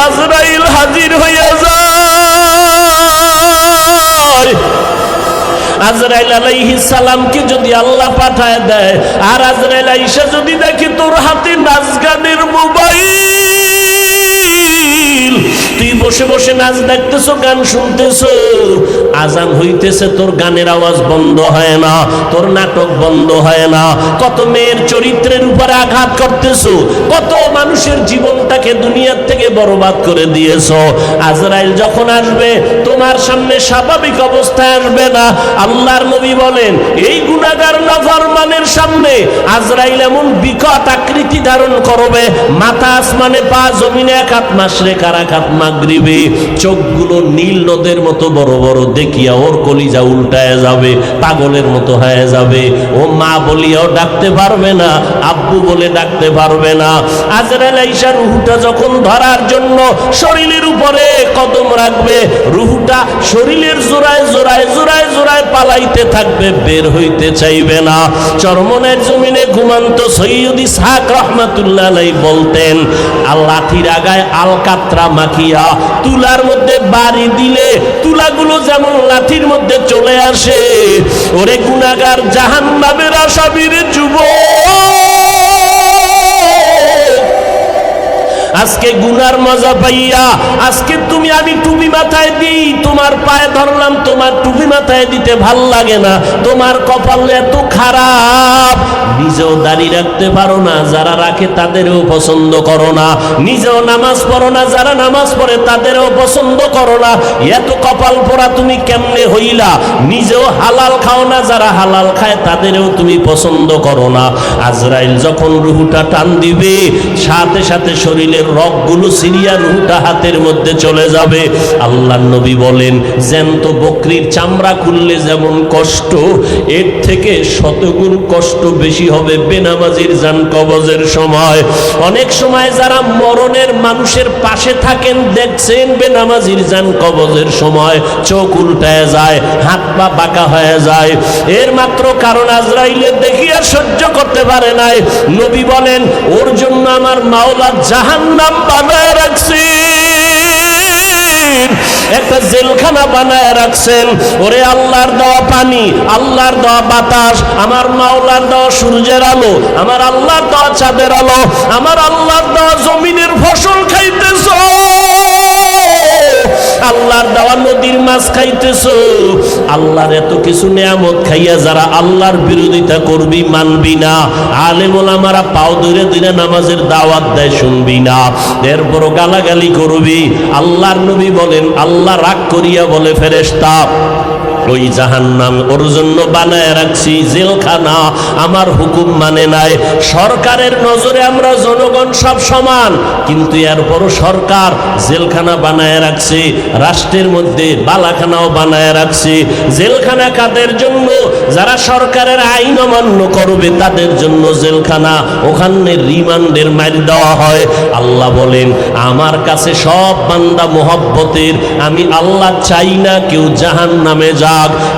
আজরাইল হাজির হইয়া যায়। আজরাইল আলাইহিস সালামকে যদি আল্লাহ পাঠায় দেয়, আর আজরাইল আইসা যদি দেখে তোর হাতে নাচ গানের মোবাইল, তুই বসে বসে নাচ দেখতেছো, গান শুনতেছো, আজান হইতেছে, তোর গানের আওয়াজ বন্ধ হয় না, তোর নাটক বন্ধ হয় না, কত মেয়ের চরিত্রের উপরে আঘাত করতেছো, কত মানুষের জীবনটাকে দুনিয়ার থেকে বরবাদ করে দিয়েছো। আজরাইল যখন আসবে তোমার সামনে স্বাভাবিক অবস্থায় আসবে না। আল্লাহর নবী বলেন এই গুনাহগার নাফরমানের সামনে আজরাইল এমন বিকট আকৃতি ধারণ করবে, মাথা আসমানে, পা জমিনে, এক হাত মাশরিক আর এক হাত মাগরিবে, চোখগুলো নীল নদের মতো বড় বড়, দেখিয়া ওর কলিজা উল্টায় যাবে, পাগলের মতো হয়ে যাবে। ও মা বলিয়াও ডাকতে পারবে না, আব্বু বলে ডাকতে পারবে না। আজরাইল আইসা রুহুটা যখন ধরার জন্য শরীরের উপরে কদম রাখবে, রুহুটা শরীরের জোড়ায় জোড়ায় জোড়ায় জোড়ায় পালাইতে থাকবে, বের হইতে চাইবে না। চরমনের জমিনে ঘুমান্ত সৈয়দ ইসহাক রহমাতুল্লাহ আলাইহি বলতেন, লাঠির আগায় আলকাতরা মাখিয়া তুলার মধ্যে বাড়ি দিলে তুলাগুলো যেমন লাঠির মধ্যে চলে আসে, ওরে গুনাহগার জাহান্নামের আসামির যুবক, আজকে গুনার মজা পাইয়া, আজকে তুমি আমি টুপি মাথায় দিই, তোমার পায়ে ধরলাম, তোমার টুপি মাথায় দিতে ভাল লাগে না, তোমার কপাল এত খারাপ, নিজেও দাড়ি রাখতে পারো না, যারা রাখে তাদেরও পছন্দ করো না, নিজেও নামাজ পড়ো না, যারা নামাজ পড়ে তাদেরও পছন্দ করো না, এত কপাল পোড়া তুমি কেমনে হইলা, নিজেও হালাল খাও না, যারা হালাল খায় তাদেরও তুমি পছন্দ করো না। আজরাইল যখন রুহুটা টান দিবে, সাথে সাথে শরীরের রগগুলো সিরিয়া রুহুটা হাতের মধ্যে চলে যাবে। আল্লাহর নবী বলেন জ্যান্ত বকরির চামড়া খুললে যেমন কষ্ট, এর থেকে শতগুণ কষ্ট বেশি হবে বেনামাজির জান কবজের সময়। অনেক সময় যারা মরণের মানুষের পাশে থাকেন দেখছেন, বেনামাজির জান কবজের সময় চোখ উল্টায় যায়, হাত পা বাঁকা হয়ে যায়, এর মাত্র কারণ আজরাইলের দেখিয়া সহ্য করতে পারে নাই। নবী বলেন ওর জন্য আমার মাওলা জাহান্নাম বানায় রাখছেন, একটা জেলখানা বানায় রাখছেন। ওরে আল্লাহর দেওয়া পানি, আল্লাহর দেওয়া বাতাস, আমার মাওলার দেওয়া সূর্যের আলো, আমার আল্লাহর দেওয়া চাঁদের আলো, আমার আল্লাহর দেওয়া জমিনের ফসল খাইতেছ, আল্লাহর দেওয়া নদীর মাছ খাইতেছ, আল্লাহর এত কিছু নিয়ামত খাইয়া যারা আল্লাহর বিরোধিতা করবি, মানবি না, আলেম ওলামারা পাও ধরে দিনে নামাজের দাওয়াত দেয়, শুনবি না, এরপরও গালাগালি করবি। আল্লাহর নবী বলেন আল্লাহ রাগ করিয়া বলে ফেরেশতা, ওই জাহান্নাম ওর জন্য বানায় রাখছি জেলখানা, আমার হুকুম মানে নাই। সরকারের নজরে আমরা জনগণ সব সমান, কিন্তু এরপরও সরকার জেলখানা বানায় রাখছে, রাষ্ট্রের মধ্যে বালাখানাও বানায় রাখছে। জেলখানা কাদের জন্য? যারা সরকারের আইন অমান্য করবে তাদের জন্য জেলখানা, ওখানে রিমান্ডের মাইর দেওয়া হয়। আল্লাহ বলেন আমার কাছে সব বান্দা মোহব্বতের, আমি আল্লাহ চাই না কেউ জাহান্নামে যা।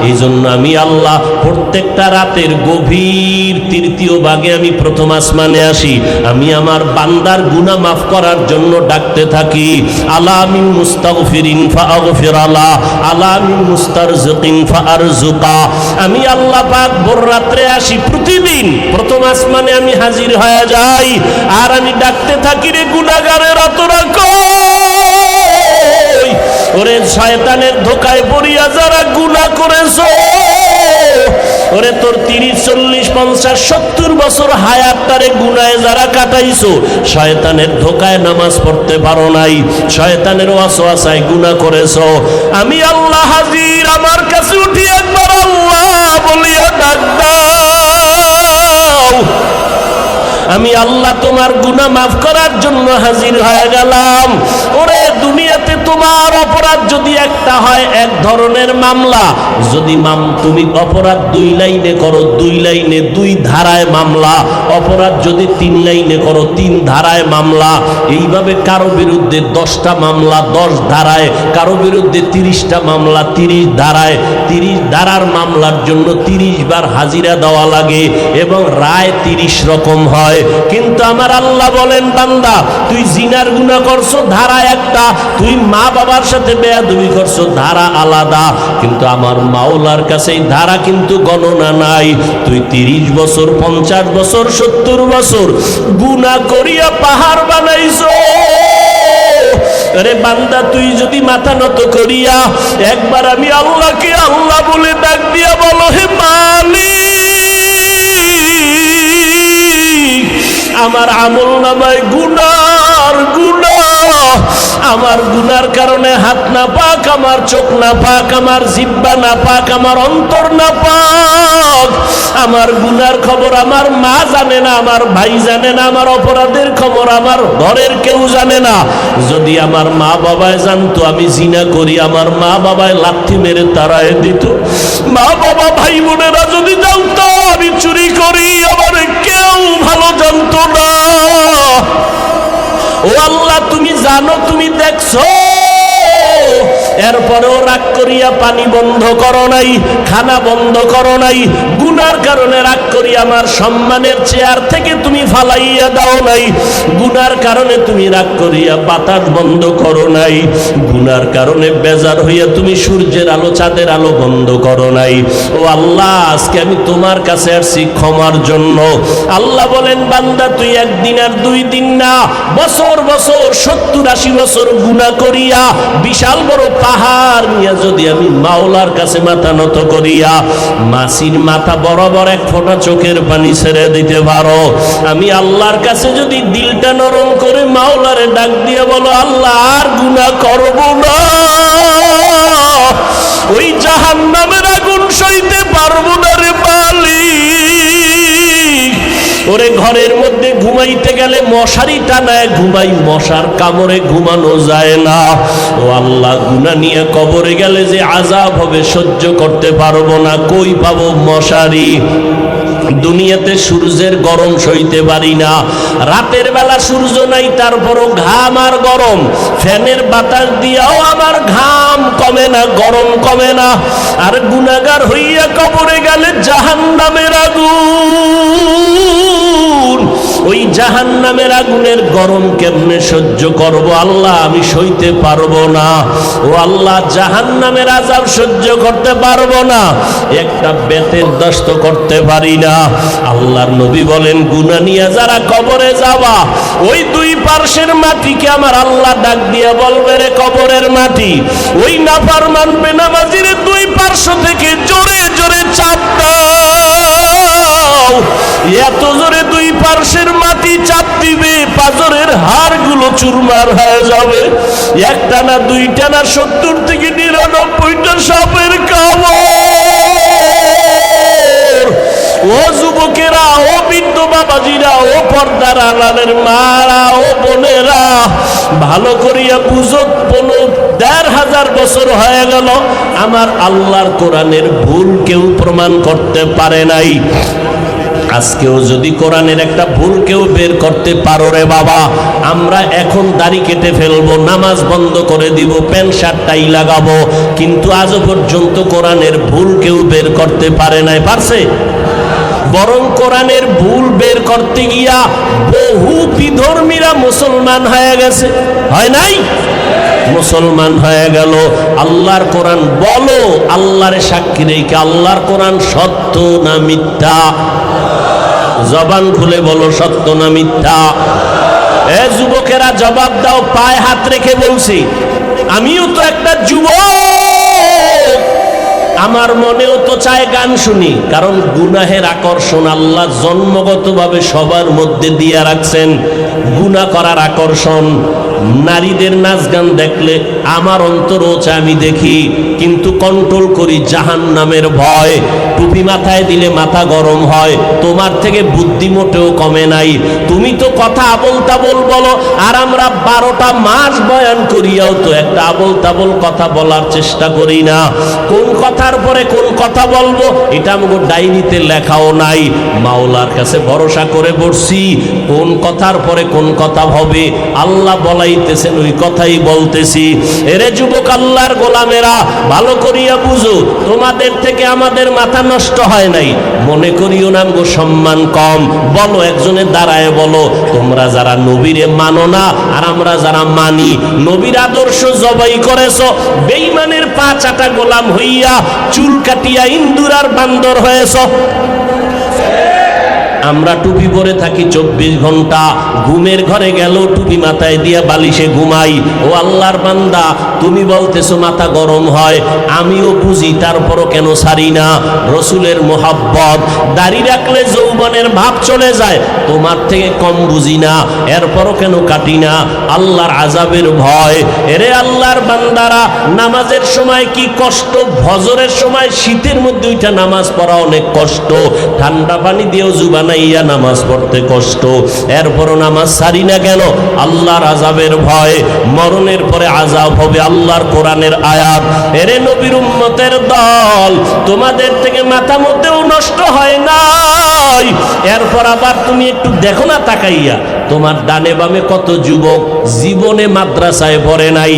এই জন্য আমি আল্লাহ প্রত্যেকটা রাতের গভীর তৃতীয় ভাগে আমি প্রথম আসমানে আসি, আমি আমার বান্দার গুনাহ মাফ করার জন্য ডাকতে থাকি, আলা মিন মুস্তাগফিরিন ফাগফির আলা, আলা মিন মুস্তারজিকিন ফারজুকা। আমি আল্লাহ পাক ভোর রাত্রে আসি, প্রতিদিন প্রথম আসমানে আমি হাজির হয়ে যাই, আর আমি ডাকতে থাকি, রে গুনাহগারেরা তোরা কই? ওরে শয়তানের ধোকায় পড়িয়া যারা গুনাহ করেছো, ওরে তোর 30, 40, 50, 70 বছর হায়াতটারে গুনাহে যারা কাটাইছো, শয়তানের ধোকায় নামাজ পড়তে পারো নাই, শয়তানের ওয়াসওয়াসায় গুনাহ করেছো, আমি আল্লাহ হাজির, আমার কাছে উঠি একবার আল্লাহ বলিয়া ডাক দাও, আমি আল্লাহ তোমার গুনাহ মাফ করার জন্য হাজির হয়ে গেলাম। ওরে দুনিয়াতে তোমার অপরাধ যদি একটা হয় এক ধরনের মামলা, যদি তুমি অপরাধ 2 লাইনে করো 2 লাইনে 2 ধারায় মামলা, অপরাধ যদি 3 লাইনে করো 3 ধারায় মামলা, এইভাবে কারো বিরুদ্ধে 10টা মামলা 10 ধারায়, কারো বিরুদ্ধে 30টা মামলা 30 ধারায়, 30 ধারার মামলার জন্য 30 বার হাজিরা দেওয়া লাগে এবং রায় 30 রকম হয়। কিন্তু আমার আল্লাহ বলেন, বান্দা তুই জিনার গুনাহ করছো ধারা একটা, তুই মা বাবার সাথে বেয়াদবি করছো ধারা আলাদা, কিন্তু আমার মাওলার কাছে এই ধারা কিন্তু গণনা নাই। তুই 30 বছর 50 বছর 70 বছর গুনাহ করিয়া পাহাড় বানাইছো। আরে বান্দা তুই যদি মাথা নত করিয়া একবার আমি আল্লাহকে আল্লাহ বলে ডাক দিয়া বলো, হে মালিক আমার আমল নামায় গুনার গুনাহ, আমার গুনার কারণে হাত না পাক, আমার চোখ না পাক, আমার জিহ্বা না পাক, আমার অন্তর না পাক, আমার গুনার খবর আমার মা জানে না, আমার ভাই জানে না, আমার অপরাধের খবর আমার ঘরের কেউ জানে না। যদি আমার মা বাবায় জানতো আমি জিনা করি, আমার মা বাবায় লাথি মেরে তাড়ায় দিত। মা বাবা ভাই বোনেরা যদি জানতো আমি চুরি করি, আমার কেউ ভালো জানতো না। ও আল্লাহ তুমি জানো, তুমি দেখছো, এরপরেও রাগ করিয়া পানি বন্ধ করো নাই, খানা বন্ধ করো নাই, গুনার কারণে রাগ করিয়া আমার সম্মানের চেয়ার থেকে তুমি ফালাইয়া দাও নাই, গুনার কারণে তুমি রাগ করিয়া বাতাস বন্ধ করো নাই, গুনার কারণে বেজার হইয়া তুমি সূর্যের আলো চাঁদের আলো বন্ধ করো নাই। ও আল্লাহ আজকে আমি তোমার কাছে আসছি ক্ষমার জন্য। আল্লাহ বলেন, বান্দা তুই একদিন আর 2 দিন না, বছর বছর 70-80 বছর গুনাহ করিয়া বিশাল বড় পাহাড় নিয়ে যদি আমি মাওলার কাছে মাথা নত করিয়া মাসির মাথা বরাবর 1 ফোঁটা চোখের পানি ছেড়ে দিতে পারো, আমি আল্লাহর কাছে যদি দিলটা নরম করে মাওলারে ডাক দিয়ে বলো, আল্লাহ আর গুনাহ করব না, ওই জাহান্নামের আগুন সইতে পারবো না রে মালিক। ওরে ঘরের মধ্যে ঘুমাইতে গেলে মশারি টানায় ঘুমাই, মশার কামড়ে ঘুমানো যায় না। ও আল্লাহ গুনাহ নিয়ে কবরে গেলে যে আযাব হবে সহ্য করতে পারবো না, কই পাবো মশারি? দুনিয়াতে সূর্যের গরম সইতে পারি না, রাতের বেলা সূর্য নাই তারপরও ঘাম আর গরম, ফ্যানের বাতাস দিয়াও আমার ঘাম কমে না, গরম কমে না। আর গুনাহগার হইয়া কবরে গেলে জাহান্নামের আগুন, ওই জাহান্নামের আগুনের গরম কেমনে সহ্য করব আল্লাহ? আমি সইতে পারবো না। ও আল্লাহ জাহান্নামের আযাব সহ্য করতে পারবো না, একটা বেতের দস্ত করতে পারি না। আল্লাহর নবী বলেন, গুনাহ নিয়ে যারা কবরে যাবা ওই 2 পার্শ্বের মাটিকে আমার আল্লাহ ডাক দিয়ে বলবে, রে কবরের মাটি, ওই নাফরমান বেনামাজির 2 পার্শ্ব থেকে জোরে জোরে চাপ দাও। এত জোরে 2 পার্শ্বের মাটি চাপ দিবে পাজরের হাড়গুলো চুরমার হয়ে যাবে। একটা না 2টা না 70 থেকে 99টা সাপের কামড়। ও যুবকেরা, ও বৃদ্ধ বাবাজিরা, ও পর্দার আড়ালের মারা, ও বোনেরা, ভালো করিয়া বুঝো, 15,000 বছর হয়ে গেল আমার আল্লাহর কোরআনের ভুল কেউ প্রমাণ করতে পারে নাই। আজকেও যদি কোরআনের একটা ভুল কেউ বের করতে পারো রে বাবা, আমরা এখন দাড়ি কেটে ফেলবো, নামাজ বন্ধ করে দিব, প্যান্ট শার্ট টাই লাগাবো, কিন্তু আজও পর্যন্ত কোরআনের ভুল কেউ বের করতে পারে নাই। পারছে? বরং কোরআনের ভুল বের করতে গিয়া বহু বিধর্মীরা মুসলমান হয়ে গেছে, হয় নাই? মুসলমান হয়ে গেল। আল্লাহর কোরআন বলো, আল্লাহর সাক্ষী রেখে, আল্লাহর কোরআন সত্য না মিথ্যা? জবান খুলে বলো, সত্য না মিথ্যা? এ যুবকেরা জবাব দাও, পায়ে হাত রেখে বলছি, আমিও তো একটা যুবক, আমার মনেও তো চায় গান শুনি, কারণ গুনাহের আকর্ষণ আল্লাহ জন্মগতভাবে সবার মধ্যে দিয়ে রাখছেন, গুনাহ করার আকর্ষণ। নারীদের নাচ গান দেখলে আমার অন্তরও চায় আমি দেখি, কিন্তু কন্ট্রোল করি জাহান্নামের ভয়। টুপি মাথায় দিলে মাথা গরম হয়, তোমার থেকে বুদ্ধি মোটেও কমে নাই। তুমি তো কথা আবল তাবল বলো, আর আমরা 12টা মাস বয়ান করিয়াও তো একটা আবল তাবল কথা বলার চেষ্টা করি না। কোন কথার পরে কোন কথা বলবো এটা আমাকে ডায়েরিতে লেখাও নাই। মাওলার কাছে ভরসা করে বসছি, কোন কথার পরে কোন কথা হবে আল্লাহ বলাইতেছেন ওই কথাই বলতেছি। এরে যুবক আল্লাহর গোলামেরা, ভালো করিয়া বুঝো, তোমাদের থেকে আমাদের মাথা নষ্ট হয় নাই। মনে করিও না গো সম্মান কম। বলো, একজনে দাঁড়ায় বলো, তোমরা যারা নবীরে মানো না আর আমরা যারা মানি, নবীর আদর্শ জবাই করেছ, বেঈমানের পা চাটা গোলাম হইয়া চুল কাটিয়া ইন্দুর আর বান্দর হয়েছ। আমরা টুপি পরে থাকি 24 ঘন্টা, ঘুমের ঘরে গেল টুপি মাথায় দিয়া বালিশে ঘুমাই। ও আল্লাহর বান্দা, তুমি বলতেছো মাথা গরম হয়, আমিও বুঝি, তারপরও কেন ছাড়ি না? রসুলের মোহাব্বত, দাড়ি রাখলে যৌবনের ভাব চলে যায়, তোমার থেকে কম বুঝি না, এরপরও কেন কাটি না? আল্লাহর আযাবের ভয়। এরে আল্লাহর বান্দারা, নামাজের সময় কি কষ্ট, ফজরের সময় শীতের মধ্যে ওইটা নামাজ পড়া অনেক কষ্ট, ঠান্ডা পানি দিয়েও জুবানা ইয়া নামাজ পড়তে কষ্ট, এরপরও নামাজ ছাড়ি না কেন? আল্লাহর আযাবের ভয়। মরণের পরে আযাব হবে, আল্লাহর কোরআনের আয়াত। এরে নবীর উম্মতের দল, তোমাদের থেকে মাথা মধ্যেও নষ্ট হয় নাই। এরপর আবার তুমি একটু দেখো না তাকাইয়া, তোমার ডানে বামে কত যুবক জীবনে মাদ্রাসায় পড়ে নাই,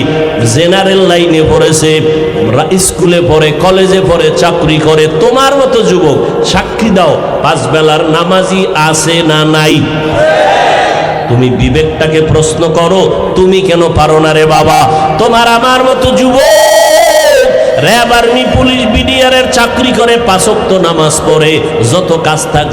জেনারেল লাইনে পড়েছে, স্কুলে পড়ে, কলেজে পড়ে, চাকরি করে। তোমার মতো যুবক সাক্ষী দাও, 5 বেলার নামাজি আছে না নাই? তুমি বিবেকটাকে প্রশ্ন করো, তুমি কেন পারো না রে বাবা? তোমার আমার মতো যুবক র‍্যাব, আর্মি, পুলিশ, বিডিআরের চাকরি করে, 5 ওয়াক্ত নামাজ পড়ে, যত কাজ থাক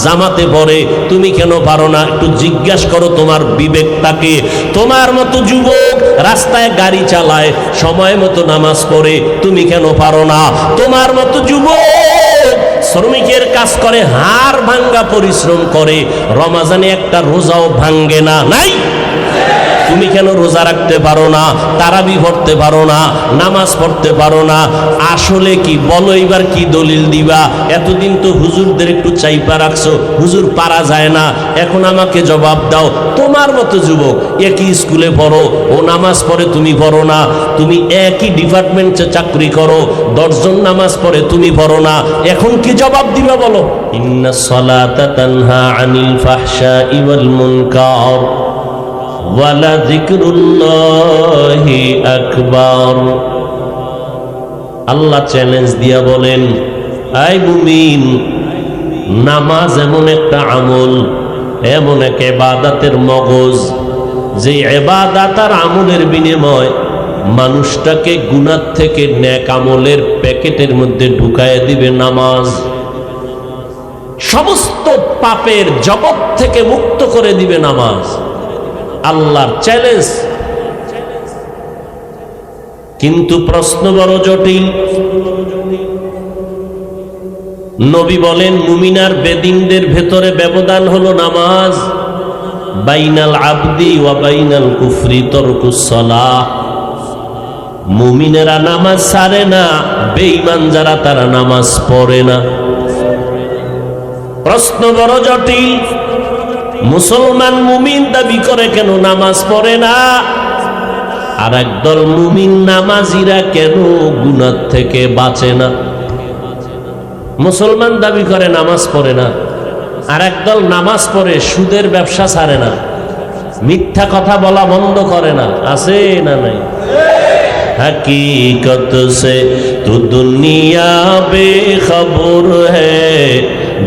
জামাতে পড়ে, তুমি কেন পারো না? একটু জিজ্ঞাসা করো তোমার বিবেকটাকে। তোমার মতো যুবক রাস্তায় গাড়ি চালায়, সময় মতো নামাজ পড়ে, তুমি কেন পারো না? তোমার মতো যুবক শ্রমিকের কাজ করে, হাড় ভাঙ্গা পরিশ্রম করে, রমাজানে একটা রোজাও ভাঙ্গে না, নাই? তুমি কেন রোজা রাখতে পারো না, তারাবি পড়তে পারো না, নামাজ পড়তে পারো না? আসলে কি বলো, এবার কি দলিল দিবা? এতদিন তো হুজুরদের একটু চাইপা রাখছো, হুজুর পারা যায় না, এখন আমাকে জবাব দাও। তোমার মতো যুবক একই স্কুলে পড়ো, ও নামাজ পড়ে, তুমি পড়ো না। তুমি একই ডিপার্টমেন্টে চাকরি করো, 10 জন নামাজ পড়ে, তুমি পড়ো না। এখন কি জবাব দিবা বলো? ইন্নাস সালাতা তানহা আনিল ফাহশাই ওয়াল মুনকার ওয়ালা যিকরুল্লাহি আকবার। আল্লাহ চ্যালেঞ্জ দিয়া বলেন, আই মুমিন, নামাজ এমন একটা আমল, এমন এক ইবাদতের মগজ, যে ইবাদত আর আমলের বিনিময় মানুষটাকে গুনাহ থেকে নেক আমলের প্যাকেটের মধ্যে ঢুকায় দিবে নামাজ। সমস্ত পাপের জগৎ থেকে মুক্ত করে দিবে নামাজ। আল্লাহর চ্যালেঞ্জ। কিন্তু প্রশ্ন বড় জটিল। নবী বলেন, মুমিনার বেদিনদের ভেতরে ব্যবধান হলো নামাজ। বাইনাল আবদি ওয়া বাইনাল কুফরি তরকুস সালাহ। মুমিনেরা নামাজ ছাড়ে না, বেঈমান যারা তারা নামাজ পড়ে না। প্রশ্ন বড় জটিল। মুসলমান মুমিন দাবি করে, কেন নামাজ পড়ে না? আর একদল মুমিন নামাজিরা কেন গুনাহ থেকে বাঁচে না? মুসলমান দাবি করে নামাজ পড়ে না, আর একদল নামাজ পড়ে, সুদের ব্যবসা ছাড়ে না, মিথ্যা কথা বলা বন্ধ করে না। আছে না নাই? हकीकत से तो दुनिया बेखबर है,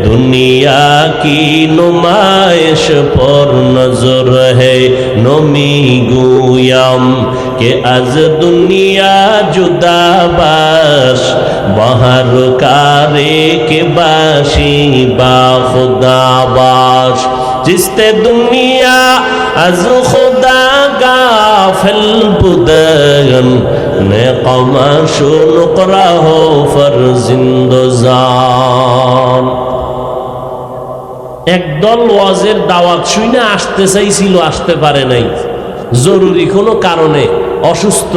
दुनिया की नुमाइश पर नजर है। नमी गुयाम के आज दुनिया जुदा बाश, बाहर कारे के बाशी बा खुदा बाश। जिसते दुनिया आज खुदा गाफिल बुदन ने कमाशो नुकरा हो फरजिंदजान। একদল ওয়াজের দাওয়াত শুনে আসতে চাইছিল, আসতে পারে নাই। জরুরি কোনো কারণে অসুস্থ,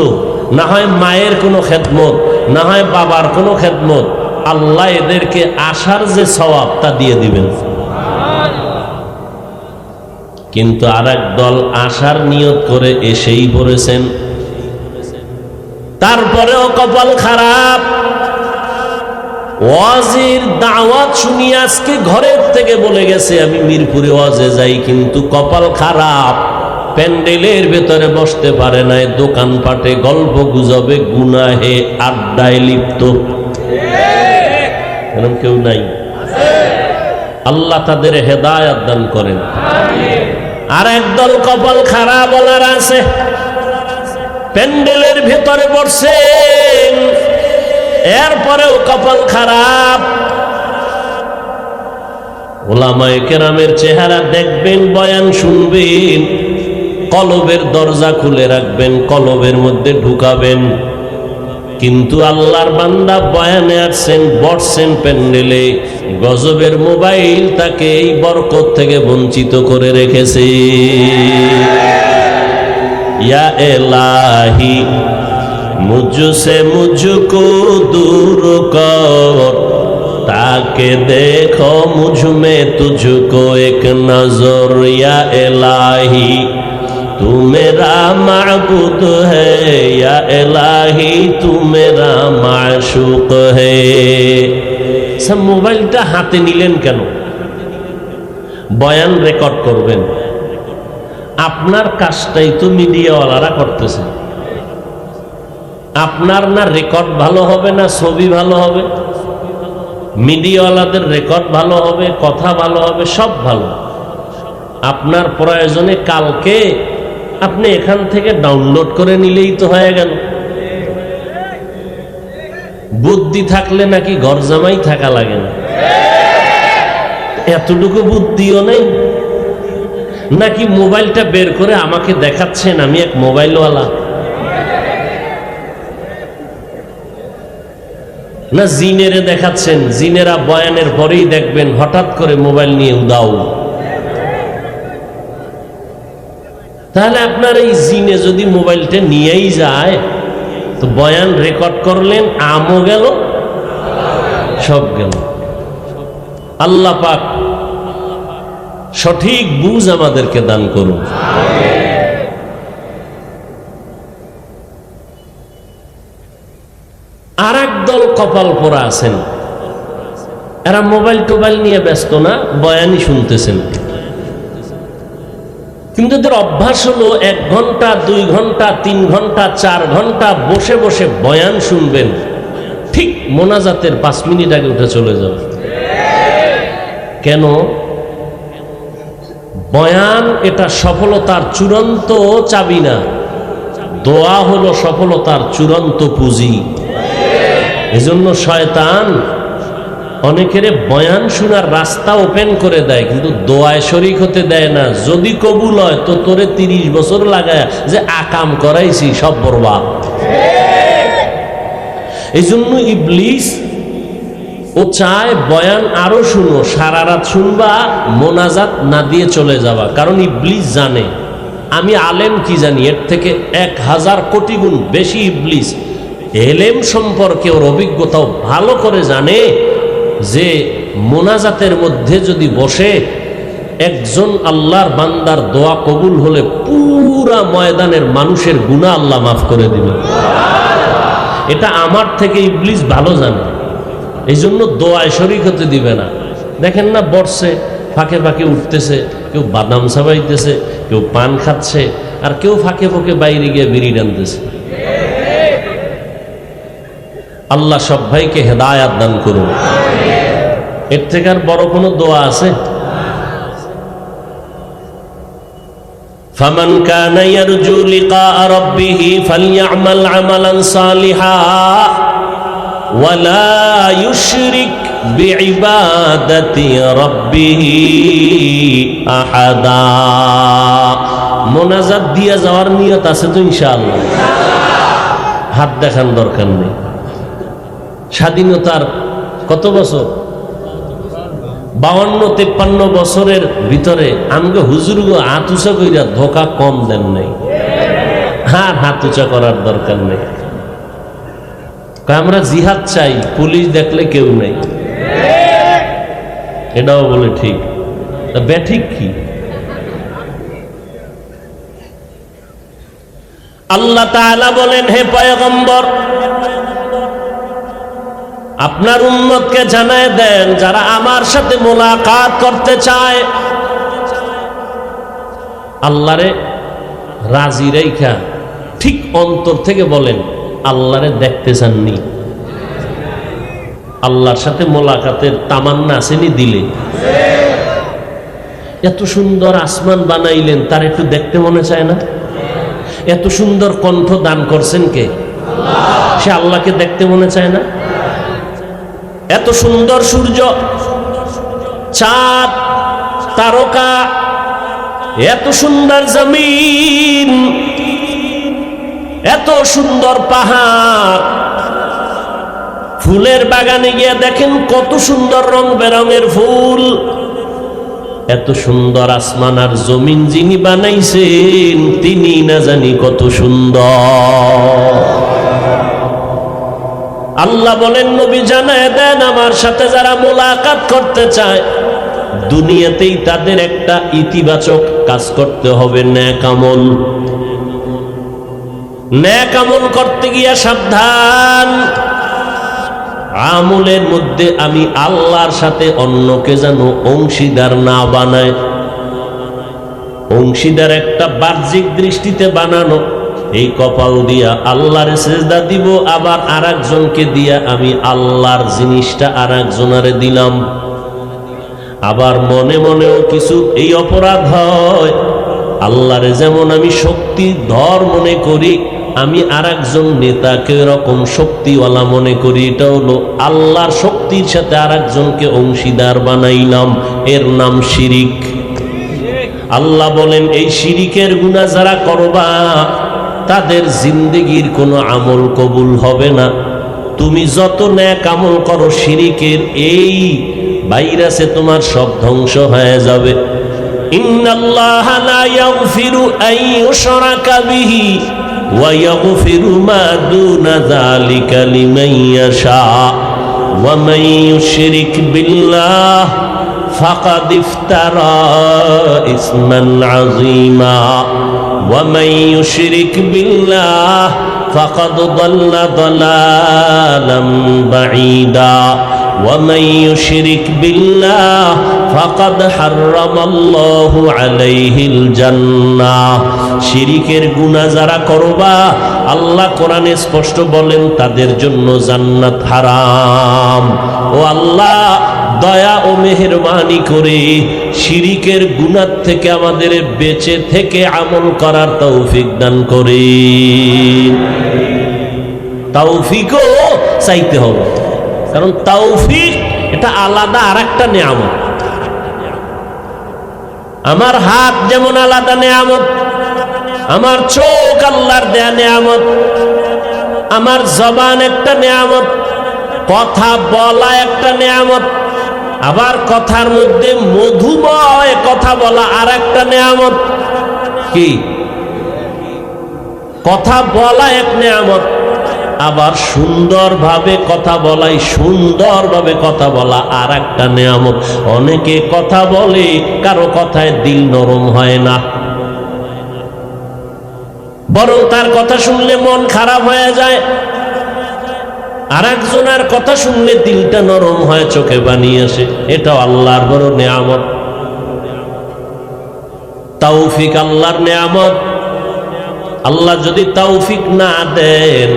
না হয় মায়ের কোনো খেদমত, না হয় বাবার কোনো খেদমত, আল্লাহ এদেরকে আসার যে সওয়াব তা দিয়ে দিবেন। কিন্তু আর এক দল আসার নিয়ত করে এসেই পড়েছেন, তারপরেও কপাল খারাপ। ওয়াজির দাওয়াত শুনি আজকে ঘরের থেকে বলে গেছে আমি মিরপুরে ওয়াজে যাই, কিন্তু কপাল খারাপ, প্যান্ডেলের ভেতরে বসতে পারে নাই, দোকানপাটে গল্প গুজবে গুনাহে আড্ডায় লিপ্ত। এরকম কেউ নাই? আল্লাহ তাদের হেদায়েত দান করেন। আর একদল কপাল খারাপ বলার আছে, প্যান্ডেলের ভেতরে বসছেন, এরপরেও কপাল খারাপ। ওলামায়ে কেরামের চেহারা দেখবেন, বয়ান শুনবেন, কলবের দরজা খুলে রাখবেন, কলবের মধ্যে ঢুকাবেন। কিন্তু আল্লাহর বান্দা বয়ানে আসছেন, বসছেন প্যান্ডেলে, গজবের মোবাইল তাকে এই বরকত থেকে বঞ্চিত করে রেখেছে। ইয়া ইলাহি মুঝসে মুঝকো দূর কর, তাকে দেখো মুঝ মে তুঝকো এক নজর। ইয়া ইলাহি तू मेरा माबूद है, या इलाही तू मेरा माशूक है। सब মোবাইলটা হাতে নিলেন কেন? বয়ান রেকর্ড করবেন, আপনার কাজটাই তো মিডিয়াওয়ালারা করতেছে। আপনার না রেকর্ড ভালো হবে, না ছবি ভালো হবে, মিডিয়াওয়ালাদের রেকর্ড ভালো হবে, কথা ভালো হবে, সব ভালো। আপনার প্রয়োজনে কালকে আপনি এখান থেকে ডাউনলোড করে নিলেই তো হয়ে গেল। বুদ্ধি থাকলে নাকি ঘর জামাই থাকা লাগে না? এতটুকু বুদ্ধিও নেই নাকি? মোবাইলটা বের করে আমাকে দেখাচ্ছেন আমি এক মোবাইলওয়ালা, না জিনেরে দেখাচ্ছেন? জিনেরা বয়ানের পরেই দেখবেন হঠাৎ করে মোবাইল নিয়ে উদাও। তাহলে আপনার এই জিনে যদি মোবাইলটা নিয়েই যায়, তো বয়ান রেকর্ড করলেন, আমও গেল, সব গেল। আল্লাহ পাক সঠিক বুঝ আমাদেরকে দান করুন। আর একদল কপাল পোড়া আছেন, এরা মোবাইল টোবাইল নিয়ে ব্যস্ত না, বয়ানই শুনতেছেন। কিন্তু এদের অভ্যাস হলো 1 ঘন্টা 2 ঘন্টা 3 ঘন্টা 4 ঘন্টা বসে বসে বয়ান শুনবেন, ঠিক মোনাজাতের 5 মিনিট আগে উঠে চলে যাবে। কেন? বয়ান এটা সফলতার চূড়ান্ত চাবি না, দোয়া হলো সফলতার চূড়ান্ত পুঁজি। এজন্য শয়তান অনেকের বয়ান শোনার রাস্তা ওপেন করে দেয়, কিন্তু দোয়ায় শরীক হতে দেয় না। যদি কবুল হয় তো তোরে 30 বছর লাগায় যে আকাম করাইছি সব বরবাদ। এই জন্য ইবলিস ও চায় বয়ান আরো শুনো, সারা রাত শুনবা, মোনাজাত না দিয়ে চলে যাবা। কারণ ইবলিস জানে আমি আলেম কি জানি, এর থেকে 1000 কোটি গুণ বেশি ইবলিস এলেম সম্পর্কে ওর অভিজ্ঞতাও ভালো করে জানে যে মোনাজাতের মধ্যে যদি বসে একজন আল্লাহর বান্দার দোয়া কবুল হলে পুরা ময়দানের মানুষের গুনাহ আল্লাহ মাফ করে দিবেন। এটা আমার থেকে ইবলিস ভালো জানে, এই জন্য দোয়ায় শরীক হতে দিবে না। দেখেন না, বসছে, ফাঁকে ফাঁকে উঠতেছে, কেউ বাদাম চাবাইতেছে, কেউ পান খাচ্ছে, আর কেউ ফাঁকে ফাঁকে বাইরে গিয়ে বিড়ি টানতেছে। আল্লাহ সব ভাইকে হেদায়াত দান করুন। এর থেকে আর বড় কোনো দোয়া আছে? ফামান কানা ইয়ারজু লিকা রাব্বিহি ফালইআমাল আমালান সালিহা ওয়ালা ইউশরিক বিইবাদাতি রাব্বিহি আহাদা। মোনাজাত দিয়া যাওয়ার নিয়ত আছে তো ইনশাআল্লাহ? হাত দেখান দরকার নেই। স্বাধীনতার কত বছর? 52-53 বছরের ভিতরে আমগো হুজুরগো হাত উঁচা কইরা ধোকা কম দেন নাই। আর হাত উঁচা করার দরকার নেই। আমরা জিহাদ চাই, পুলিশ দেখলে কেউ নেই, এটাও বলে ঠিক। ব্যাঠিক কি? আল্লাহ তাআলা বলেন, হে পয়গম্বর, আপনার উম্মতকে জানায় দেন, যারা আমার সাথে মোলাকাত করতে চায়, আল্লাহরে রাজি রেখা ঠিক অন্তর থেকে বলেন, আল্লাহরে দেখতে চাননি? আল্লাহর সাথে মোলাকাতের তামান্না আসেনি দিলে? এত সুন্দর আসমান বানাইলেন, তার একটু দেখতে মনে চায় না? এত সুন্দর কণ্ঠ দান করছেন কে? সে আল্লাহকে দেখতে মনে চায় না? এত সুন্দর সূর্য, চাঁদ, তারকা, এত সুন্দর জমিন, এত সুন্দর পাহাড়, ফুলের বাগানে গিয়ে দেখেন কত সুন্দর রং বেরঙের ফুল। এত সুন্দর আসমান আর জমিন যিনি বানাইছেন, তিনি না জানি কত সুন্দর। আল্লাহ বলেন, নবী জানায় দেন, আমার সাথে যারা মোলাকাত করতে চায়, দুনিয়াতেই তাদের একটা ইতিবাচক কাজ করতে হবে, নেক আমল। নেক আমল করতে গিয়া সাবধান, আমলের মধ্যে আমি আল্লাহর সাথে অন্যকে যেন অংশীদার না বানায়। অংশীদার একটা বাহ্যিক দৃষ্টিতে বানানো, এই কপাল দিয়া আল্লাহর সেজদা দিব, আবার আরেকজনকে দিয়া আমি আল্লাহর জিনিসটা আরেকজনারে দিলাম। আবার মনে মনেও কিছু এই অপরাধ হয়, আল্লাহরে যেমন আমি শক্তিধর মনে করি, আমি আরেকজন নেতাকে এরকম শক্তিওয়ালা মনে করি। এটা হলো আল্লাহর শক্তির সাথে আরেকজনকে অংশীদার বানাইলাম, এর নাম শিরিক। আল্লাহ বলেন, এই শিরিকের গুনাহ যারা করবা, তাদের জিন্দেগির কোনো আমল কবুল হবে না। তুমি যত নেক আমল করো, শিরিকের এই ভাইরাসে তোমার সব ধ্বংস হয়ে যাবে। ইন্নাল্লাহা লা ইয়াগফিরু আন ইউশরাকা বিহি ওয়া ইয়াগফিরু মা দুনা যালিকা লিমান ইয়াশা ওয়া মান ইউশরিক বিল্লাহ ফাকাদ ইফতারা ইসমান আযীমা ওয়া মান ইউশরিক বিল্লাহ ফাকাদ দাল্লা দালালাম বাঈদা ওয়া মান ইউশরিক বিল্লাহ ফাকাদ হারামাল্লাহু আলাইহিল জান্নাহ। শিরিকের গুনাহ যারা করবা, আল্লাহ কোরআনে স্পষ্ট বলেন, তাদের জন্য জান্নাত হারাম। ও আল্লাহ, দয়া ও মেহেরবানি করে শিরিকের গুনাহ থেকে আমাদের বেঁচে থেকে আমল করার তৌফিক দান করেন। তৌফিকও চাইতে হবে, কারণ তৌফিক এটা আলাদা আরেকটা নেয়ামত। আমার হাত যেমন আলাদা নেয়ামত, আমার চোখ আল্লাহর দেয়া নেয়ামত, আমার জবান একটা নেয়ামত, কথা বলা একটা নেয়ামত, আবার কথার মধ্যে মধুময় কথা বলা আর একটা নেয়ামত। কি? কথা বলা এক নেয়ামত, আবার সুন্দরভাবে কথা বলাই, সুন্দরভাবে কথা বলা আর একটা নেয়ামত। অনেকে কথা বলে, কারো কথায় দিল নরম হয় না, বরং তার কথা শুনলে মন খারাপ হয়ে যায়। আর একজনের কথা শুনলে দিলটা নরম হয়, চোখে পানি আসে। এটাও আল্লাহর বড় নেয়ামত। তৌফিক আল্লাহর নেয়ামত। আল্লাহ যদি তৌফিক না দেন,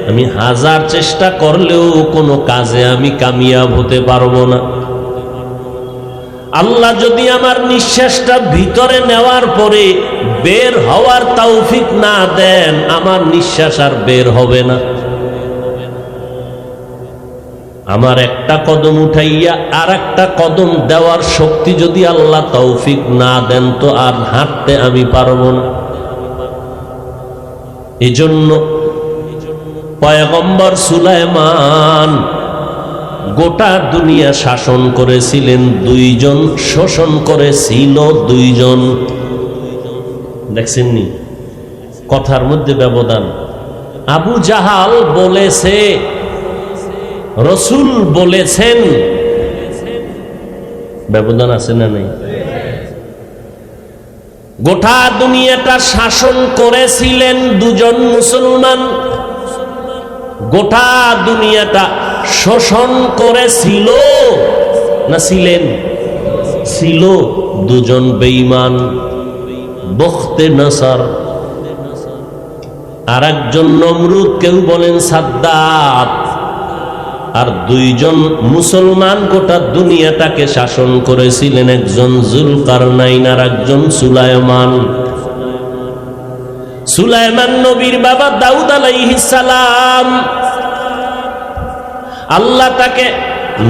আমি হাজার চেষ্টা করলেও কোনো কাজে আমি কামিয়াব হতে পারবো না। আল্লাহ যদি আমার নিঃশ্বাসটা ভিতরে নেওয়ার পরে বের হওয়ার তৌফিক না দেন, আমার নিঃশ্বাস আর বের হবে না। আমার একটা কদম উঠাইয়া আর একটা কদম দেওয়ার শক্তি যদি আল্লাহ তৌফিক না দেন, তো আর হাঁটতে আমি পারবো না। এজন্য পয়গম্বর সুলাইমান গোটা দুনিয়া শাসন করেছিলেন, দুইজন শোষণ করেছিল দুইজন। দেখছেননি? কথার মধ্যে ব্যবধান। আবু জাহাল বলেছে, রসুল বলেছেন, ব্যবধান আছে না নেই? গোটা দুনিয়াটা শাসন করেছিলেন দুজন মুসলমান, গোটা দুনিয়াটা শোষণ করেছিল না ছিলেন? ছিল দুজন বেঈমান, বখতে নসর আর একজন নমরুদ, কেউ বলেন সাদ্দাত। আর দুইজন মুসলমান গোটা দুনিয়াটাকে শাসন করেছিলেন, একজন জুলকারনাইন আর একজন সুলাইমান। সুলাইমান নবীর বাবা দাউদ আলাইহিস সালাম, আল্লাহ তাকে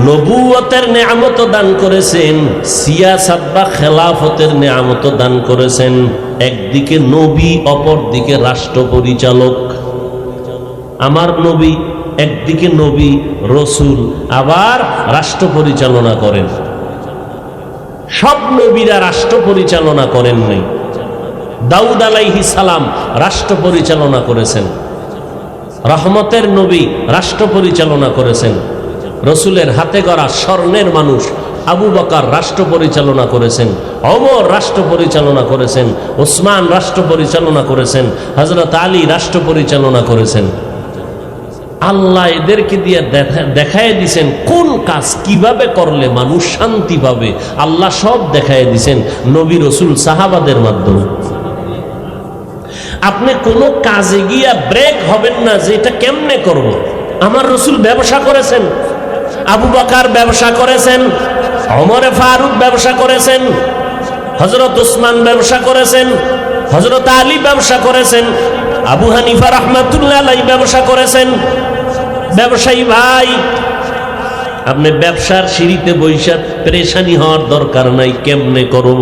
নবুয়তের নেয়ামত দান করেছেন, সিয়াসাত বা খেলাফতের নেয়ামত দান করেছেন। একদিকে নবী, অপর দিকে রাষ্ট্র পরিচালক। আমার নবী একদিকে নবী রসুল, আবার রাষ্ট্র পরিচালনা করেন। সব নবীরা রাষ্ট্র পরিচালনা করেন নাই। দাউদ আলাইহিস সালাম রাষ্ট্র পরিচালনা করেছেন, রহমতের নবী রাষ্ট্র পরিচালনা করেছেন। রসুলের হাতে গড়া স্বর্ণের মানুষ আবু বকর রাষ্ট্র পরিচালনা করেছেন, ওমর রাষ্ট্র পরিচালনা করেছেন, ওসমান রাষ্ট্র পরিচালনা করেছেন, হযরত আলী রাষ্ট্র পরিচালনা করেছেন। আল্লাহ এদেরকে দিয়ে দেখায় দিছেন কোন কাজ কিভাবে করলে মানুষ শান্তি পাবে। আল্লাহ সব দেখায় দিছেন নবী, রসুল, সাহাবাদের মাধ্যমে। আপনি কোনো কাজে গিয়া ব্রেক হবেন না যে এটা কেমনে করব। আমার রসুল ব্যবসা করেছেন, আবু বকর ব্যবসা করেছেন, ওমর ফারুক ব্যবসা করেছেন, হযরত ওসমান ব্যবসা করেছেন, হযরত আলী ব্যবসা করেছেন, আবু হানিফা রাহমাতুল্লাহ আলাইহি ব্যবসা করেছেন। ব্যবসায়ী ভাই, আপনি ব্যবসার সিঁড়িতে বৈশা পেরেশানি হওয়ার দরকার নাই কেমনে করব।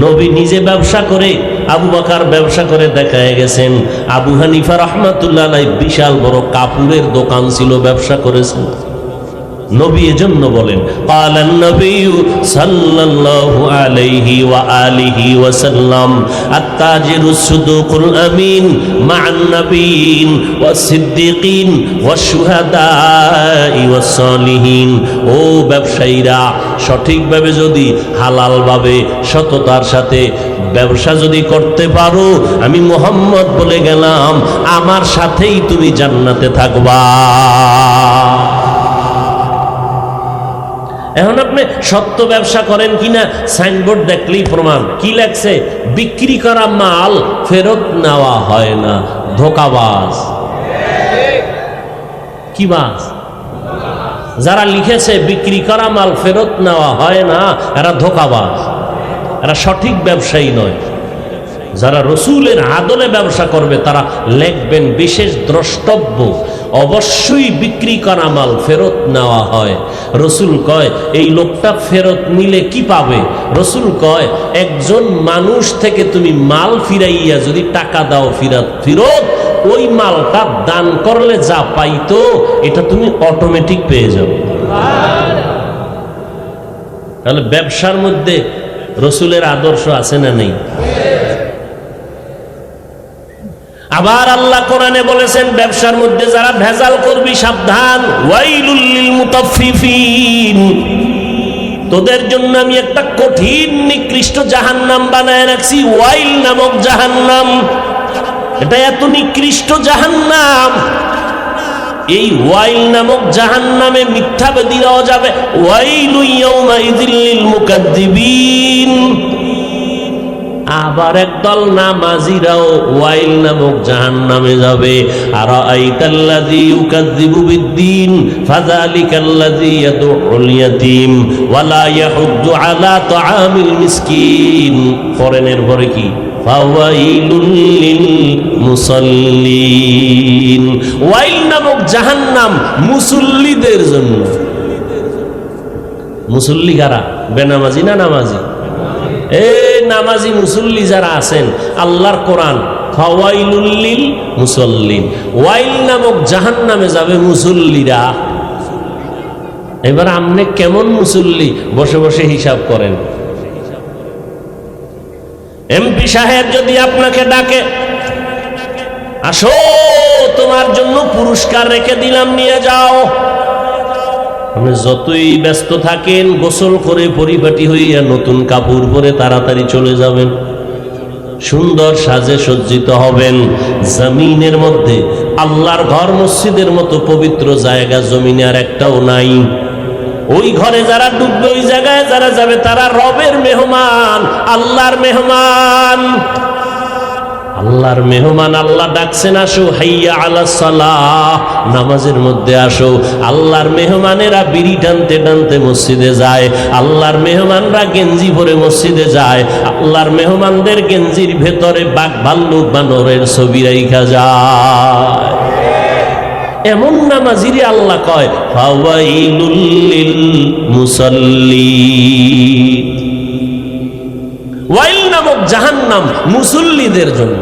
নবী নিজে ব্যবসা করে, আবু বকর ব্যবসা করে দেখায় গেছেন। আবু হানিফা রাহমাতুল্লাহ আলাইহি বিশাল বড় কাপড়ের দোকান ছিল, ব্যবসা করেছেন। নবী এজন্য বলেন, ক্বালান নবী সাল্লাল্লাহু আলাইহি ওয়া আলিহি ওয়াসাল্লাম, আত-তাজিরুস সুদুকুল আমিন মা'আন নাবিয়িন ওয়াস সিদ্দিকিন ওয়াশ শুহাদাই ওয়াস সালিহিন। ও ব্যবসায়ীরা, সঠিকভাবে যদি হালালভাবে সততার সাথে ব্যবসা যদি করতে পারো, আমি মুহাম্মদ বলে গেলাম, আমার সাথেই তুমি জান্নাতে থাকবা। এখন আপনি সত্য ব্যবসা করেন কিনা সাইনবোর্ড দেখলেই প্রমাণ। কি লেখছে? বিক্রি করা মাল ফেরত নেওয়া হয় না। ধোঁকাবাজ। কি বাজ? যারা লিখেছে বিক্রি করা মাল ফেরত নেওয়া হয় না, এরা ধোঁকাবাজ, এরা সঠিক ব্যবসায়ী নয়। যারা রসুলের আদলে ব্যবসা করবে তারা লিখবেন বিশেষ দ্রষ্টব্য, অবশ্যই বিক্রি করা মাল ফেরত নেওয়া হয়। রসুল কয় এই লোকটা ফেরত নিলে কি পাবে? রসুল কয় একজন মানুষ থেকে তুমি মাল ফিরাইয়া যদি টাকা দাও ফেরত, ওই মালটা দান করলে যা পাইতো এটা তুমি অটোমেটিক পেয়ে যাবে। তাহলে ব্যবসার মধ্যে রসুলের আদর্শ আছে না নেই? আবার আল্লাহ কোরআনে বলেছেন, ব্যবসার মধ্যে যারা ভেজাল করবি সাবধান। ওয়াইলুল লিল মুতাফফিফিন, তোদের জন্য আমি একটা কঠিন নিকৃষ্ট জাহান্নাম বানায় রাখছি। ওয়াইল নামক জাহান্নাম, এটা এত নিকৃষ্ট জাহান্নাম, এই ওয়াইল নামক জাহান্নামে মিথ্যাবাদী দেওয়া যাবে। ওয়াইলু ইয়াউমাইযিল লিল মুকাদ্দিবিন। আবার একদল নামাজিরাও ওয়াইল নামক জাহান্নামে যাবে। আর আইতাল্লাযী ইউকাযযিবু বিদ্দীন ফাযালিকাল্লাযী ইয়াদউল ইয়াতীম ওয়া লা ইয়াহুদ্দু আলা তাআমিল মিসকিন। পরেনের পরে কি? ফাওয়াইলুল লিল মুসাল্লিন। ওয়াইল নামক জাহান্নাম মুসল্লিদের জন্য। মুসল্লি কারা? বেনামাজি না নামাজি? নামাজি মুসল্লি যারা আছেন, আল্লাহর কোরআন ফাওয়াইলুল লিল মুসাল্লিন। ওয়াইল নামক জাহান্নামে যাবে মুসল্লিরা। এবার আপনি কেমন মুসল্লি বসে বসে হিসাব করেন। এমপি সাহেব যদি আপনাকে ডাকে, আসো তোমার জন্য পুরস্কার রেখে দিলাম, নিয়ে যাও। আপনি যতই ব্যস্ত থাকেন, গোসল করে পরিপাটি হইয়া নতুন কাপড় পরে তাড়াতাড়ি চলে যাবেন, সুন্দর সাজে সজ্জিত হবেন। জমিনের মধ্যে আল্লাহর ঘর মসজিদের মতো পবিত্র জায়গা জমিনে আর একটাও নাই। ওই ঘরে যারা ডুববে, ওই জায়গায় যারা যাবে, তারা রবের মেহমান, আল্লাহর মেহমান, আল্লাহর মেহমান। আল্লাহ ডাকছেন, আসো হাইয়া আলা সালাহ, নামাজের মধ্যে আসো। আল্লাহর মেহমানেরা বিড়ি টানতে টানতে মসজিদে যায়, আল্লাহর মেহমানরা গেঞ্জি পরে মসজিদে যায়। আল্লাহর মেহমানদের গেঞ্জির ভেতরে বাঘ ভাল্লুক বানরের ছবি রাইখা যায়। এমন নামাজিরে আল্লাহ কয় ফাওয়াইলুল লিল মুসাল্লিন, ওয়াইল নামক জাহান্নাম মুসল্লিদের জন্য।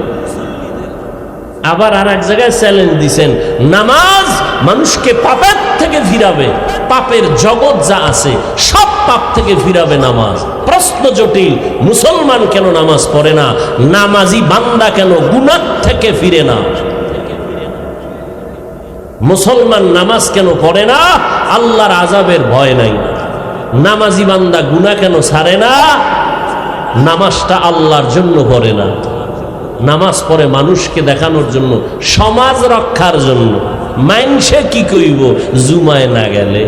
আবার আর এক জায়গায় চ্যালেঞ্জ দিছেন, নামাজ মানুষকে পাপের থেকে ফিরাবে, পাপের জগৎ যা আছে সব পাপ থেকে ফিরাবে নামাজ। প্রশ্ন জটিল, মুসলমান কেন নামাজ পড়ে না? নামাজি বান্দা কেন গুনাহ থেকে ফিরে না? মুসলমান নামাজ কেন পড়ে না? আল্লাহর আযাবের ভয় নাই। নামাজি বান্দা গুনাহ কেন ছাড়ে না? নামাজটা আল্লাহর জন্য পড়ে না, নামাজ পড়ে মানুষকে দেখানোর জন্য, সমাজ রক্ষার জন্য। মাইনসে কি কইব জুমায় না গেলে?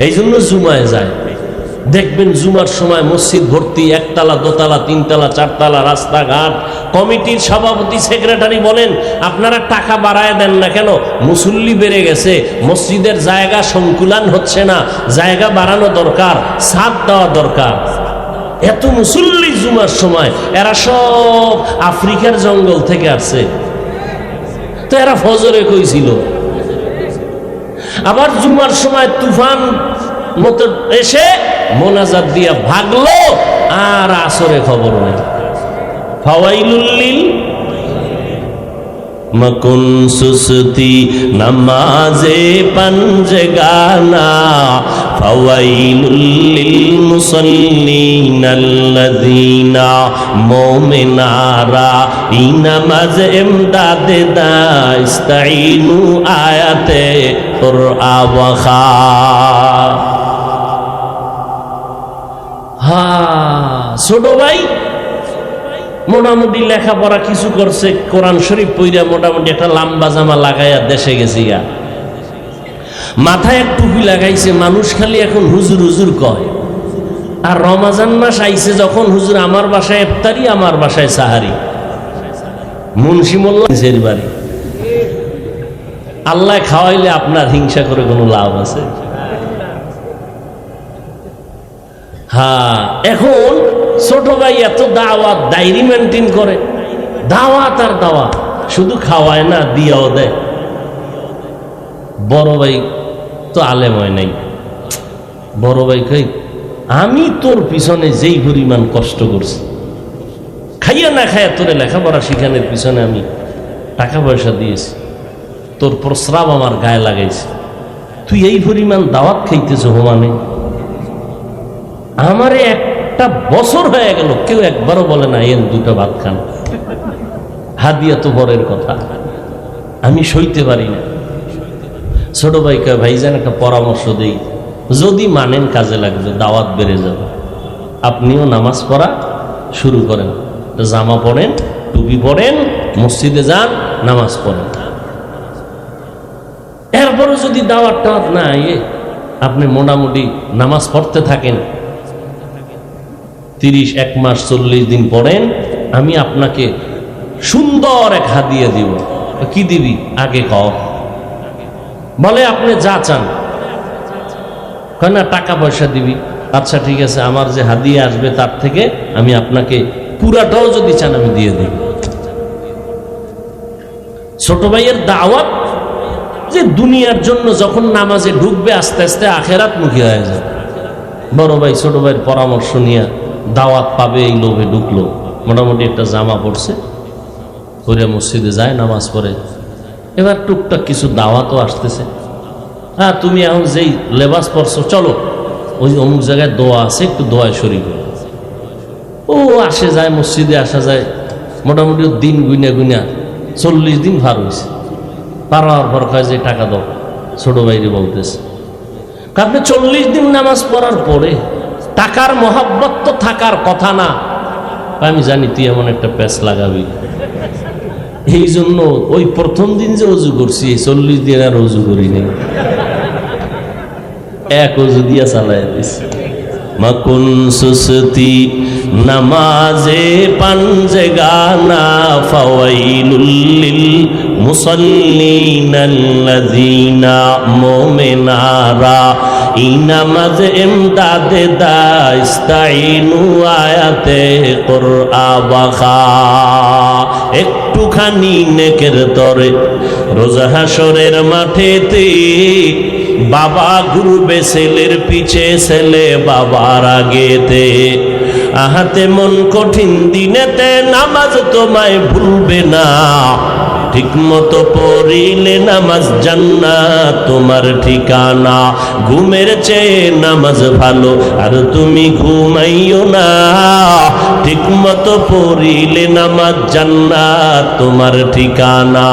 এই জন্য জুমায় যায়। দেখবেন জুমার সময় মসজিদ ভর্তি, একতলা, দোতলা, তিনতলা, চারতলা, রাস্তাঘাট। কমিটির সভাপতি সেক্রেটারি বলেন, আপনারা টাকা বাড়ায় দেন না কেন? মুসল্লি বেড়ে গেছে, মসজিদের জায়গা সংকুলান হচ্ছে না, জায়গা বাড়ানো দরকার, ছাদ দেওয়া দরকার। এত মুসল্লি জুমার সময়, এরা সব আফ্রিকার জঙ্গল থেকে আসছে, তো এরা ফজরে কইছিল। আবার জুমার সময় তুফান মতো এসে মোনাজাত দিয়া ভাগলো, আর আসরে খবর নেই। ফাওয়াইলুল লিল মকুন সুস্তি নামাজে পঞ্জগানা, ফাওয়াইলুল লিল মুসাল্লিনাল্লাযীনা মুমিনারা ইনামাজ ইমদাদে দাস্তাইনু আয়াতে কুরআন ওয়া খা। ছোট ভাই মোটামুটি লেখাপড়া কিছু করছে, কোরআন শরীফ পইরা মোটামুটি একটা লম্বা জামা লাগাইয়া দেশে গেছি গা, মাথায় এক টুপি লাগাইছে। মানুষ খালি এখন হুজুর হুজুর কয়। আর রমজান মাস আইছে যখন, হুজুর আমার বাসায় ইফতারি, আমার বাসায় সাহারি। মুন্সি মোল্লা নিজের বাড়ি। আল্লাহ খাওয়াইলে আপনার হিংসা করে কোনো লাভ আছে? হ্যাঁ, এখন ছোট ভাই এত দাওয়াত, ডায়েরি মেনটেন করে, দাওয়াত আর দাওয়াত, শুধু খাওয়ায় না, দিয়াও দেয়। বড় ভাই তো আলেম হয় নাই। বড় ভাই কই, আমি তোর পিছনে যেই পরিমাণ কষ্ট করছি, খাইয়া না খাইয়া তোরে লেখাপড়া শিখানোর পিছনে আমি টাকা পয়সা দিয়েছি, তোর প্রস্রাব আমার গায়ে লাগাইছে, তুই এই পরিমাণ দাওয়াত খাইতেছ হোমানে? আমারে একটা বছর হয়ে গেল কেউ একবারও বলে না এর দুটো ভাত খান। হাদিয়া তো বরের কথা, আমি সইতে পারি না। ছোট ভাই কয়, ভাইজান একটা পরামর্শ দেই, যদি মানেন কাজে লাগবে, দাওয়াত বেড়ে যাবে। আপনিও নামাজ পড়া শুরু করেন, জামা পড়েন, টুপি পড়েন, মসজিদে যান, নামাজ পড়েন। এরপরে যদি দাওয়াত টাওয়াত না আপনি মোটামুটি নামাজ পড়তে থাকেন, 31 মাস 40 দিন পড়েন, আমি আপনাকে সুন্দর এক হাদিয়া দিব। কি দিবি আগে কও? বলে আপনি যা চান। কয় না, টাকা পয়সা দিবি। আচ্ছা ঠিক আছে, আমার যে হাদিয়া আসবে তার থেকে আমি আপনাকে পুরাটাও যদি চান আমি দিয়ে দেব। ছোট ভাইয়ের দাওয়াত যে দুনিয়ার জন্য, যখন নামাজে ঢুকবে আস্তে আস্তে আখেরাত মুখী হয়ে যায়। বড় ভাই ছোট ভাইয়ের পরামর্শ নিয়ে দাওয়াত পাবে এই লোভে ঢুকলো, মোটামুটি একটা জামা পড়ছে, পরে মসজিদে যায়, নামাজ পড়ে। এবার টুকটাক কিছু দাওয়াতও আসতেছে। হ্যাঁ, তুমি এখন যেই লেবাস পরছো, চলো ওই অমুক জায়গায় দোয়া আছে, একটু দোয়ায় শরীক। ও আসে যায়, মসজিদে আসা যায়, মোটামুটি দিন গুইনা গুইনা 40 দিন পার হয়েছে। পার হওয়ার পর কয় যে টাকা দাও, ছোট ভাইরে বলতেছে। আপনি 40 দিন নামাজ পড়ার পরে টাকার মহব্বত তো থাকার কথা না। আমি জানি তুই এমন একটা প্যাচ লাগাবি, এই জন্য ওই প্রথম দিন যে অজু করছি 40 দিন আর অজু করি নেই, এক অজু দিয়া চালাই দিছি। মাকুন সুসতি নামাজে পাঞ্জে গানা ফাওয়াইলুল লিল মুসাল্লিনাল্লাযিনা মুমিনারা ই নামাজ ইমদাদে দাস্তাইনু আয়াতে কুরআবাখা। একটুখানি নেকের তরে রোজা হাসরের মাঠেতে বাবা ঘুরবে ছেলের পিছে, ছেলে বাবার আগেতে। আহাতে মন কঠিন দিনেতে নামাজ তোমায় ভুলবে না, ঠিক মতো পড়িলে নামাজ জান্নাত তোমার ঠিকানা। ঘুমের চেয়ে নামাজ ভালো আর তুমি ঘুমাইও না, ঠিক মতো পড়িলে নামাজ জান্নাত তোমার ঠিকানা।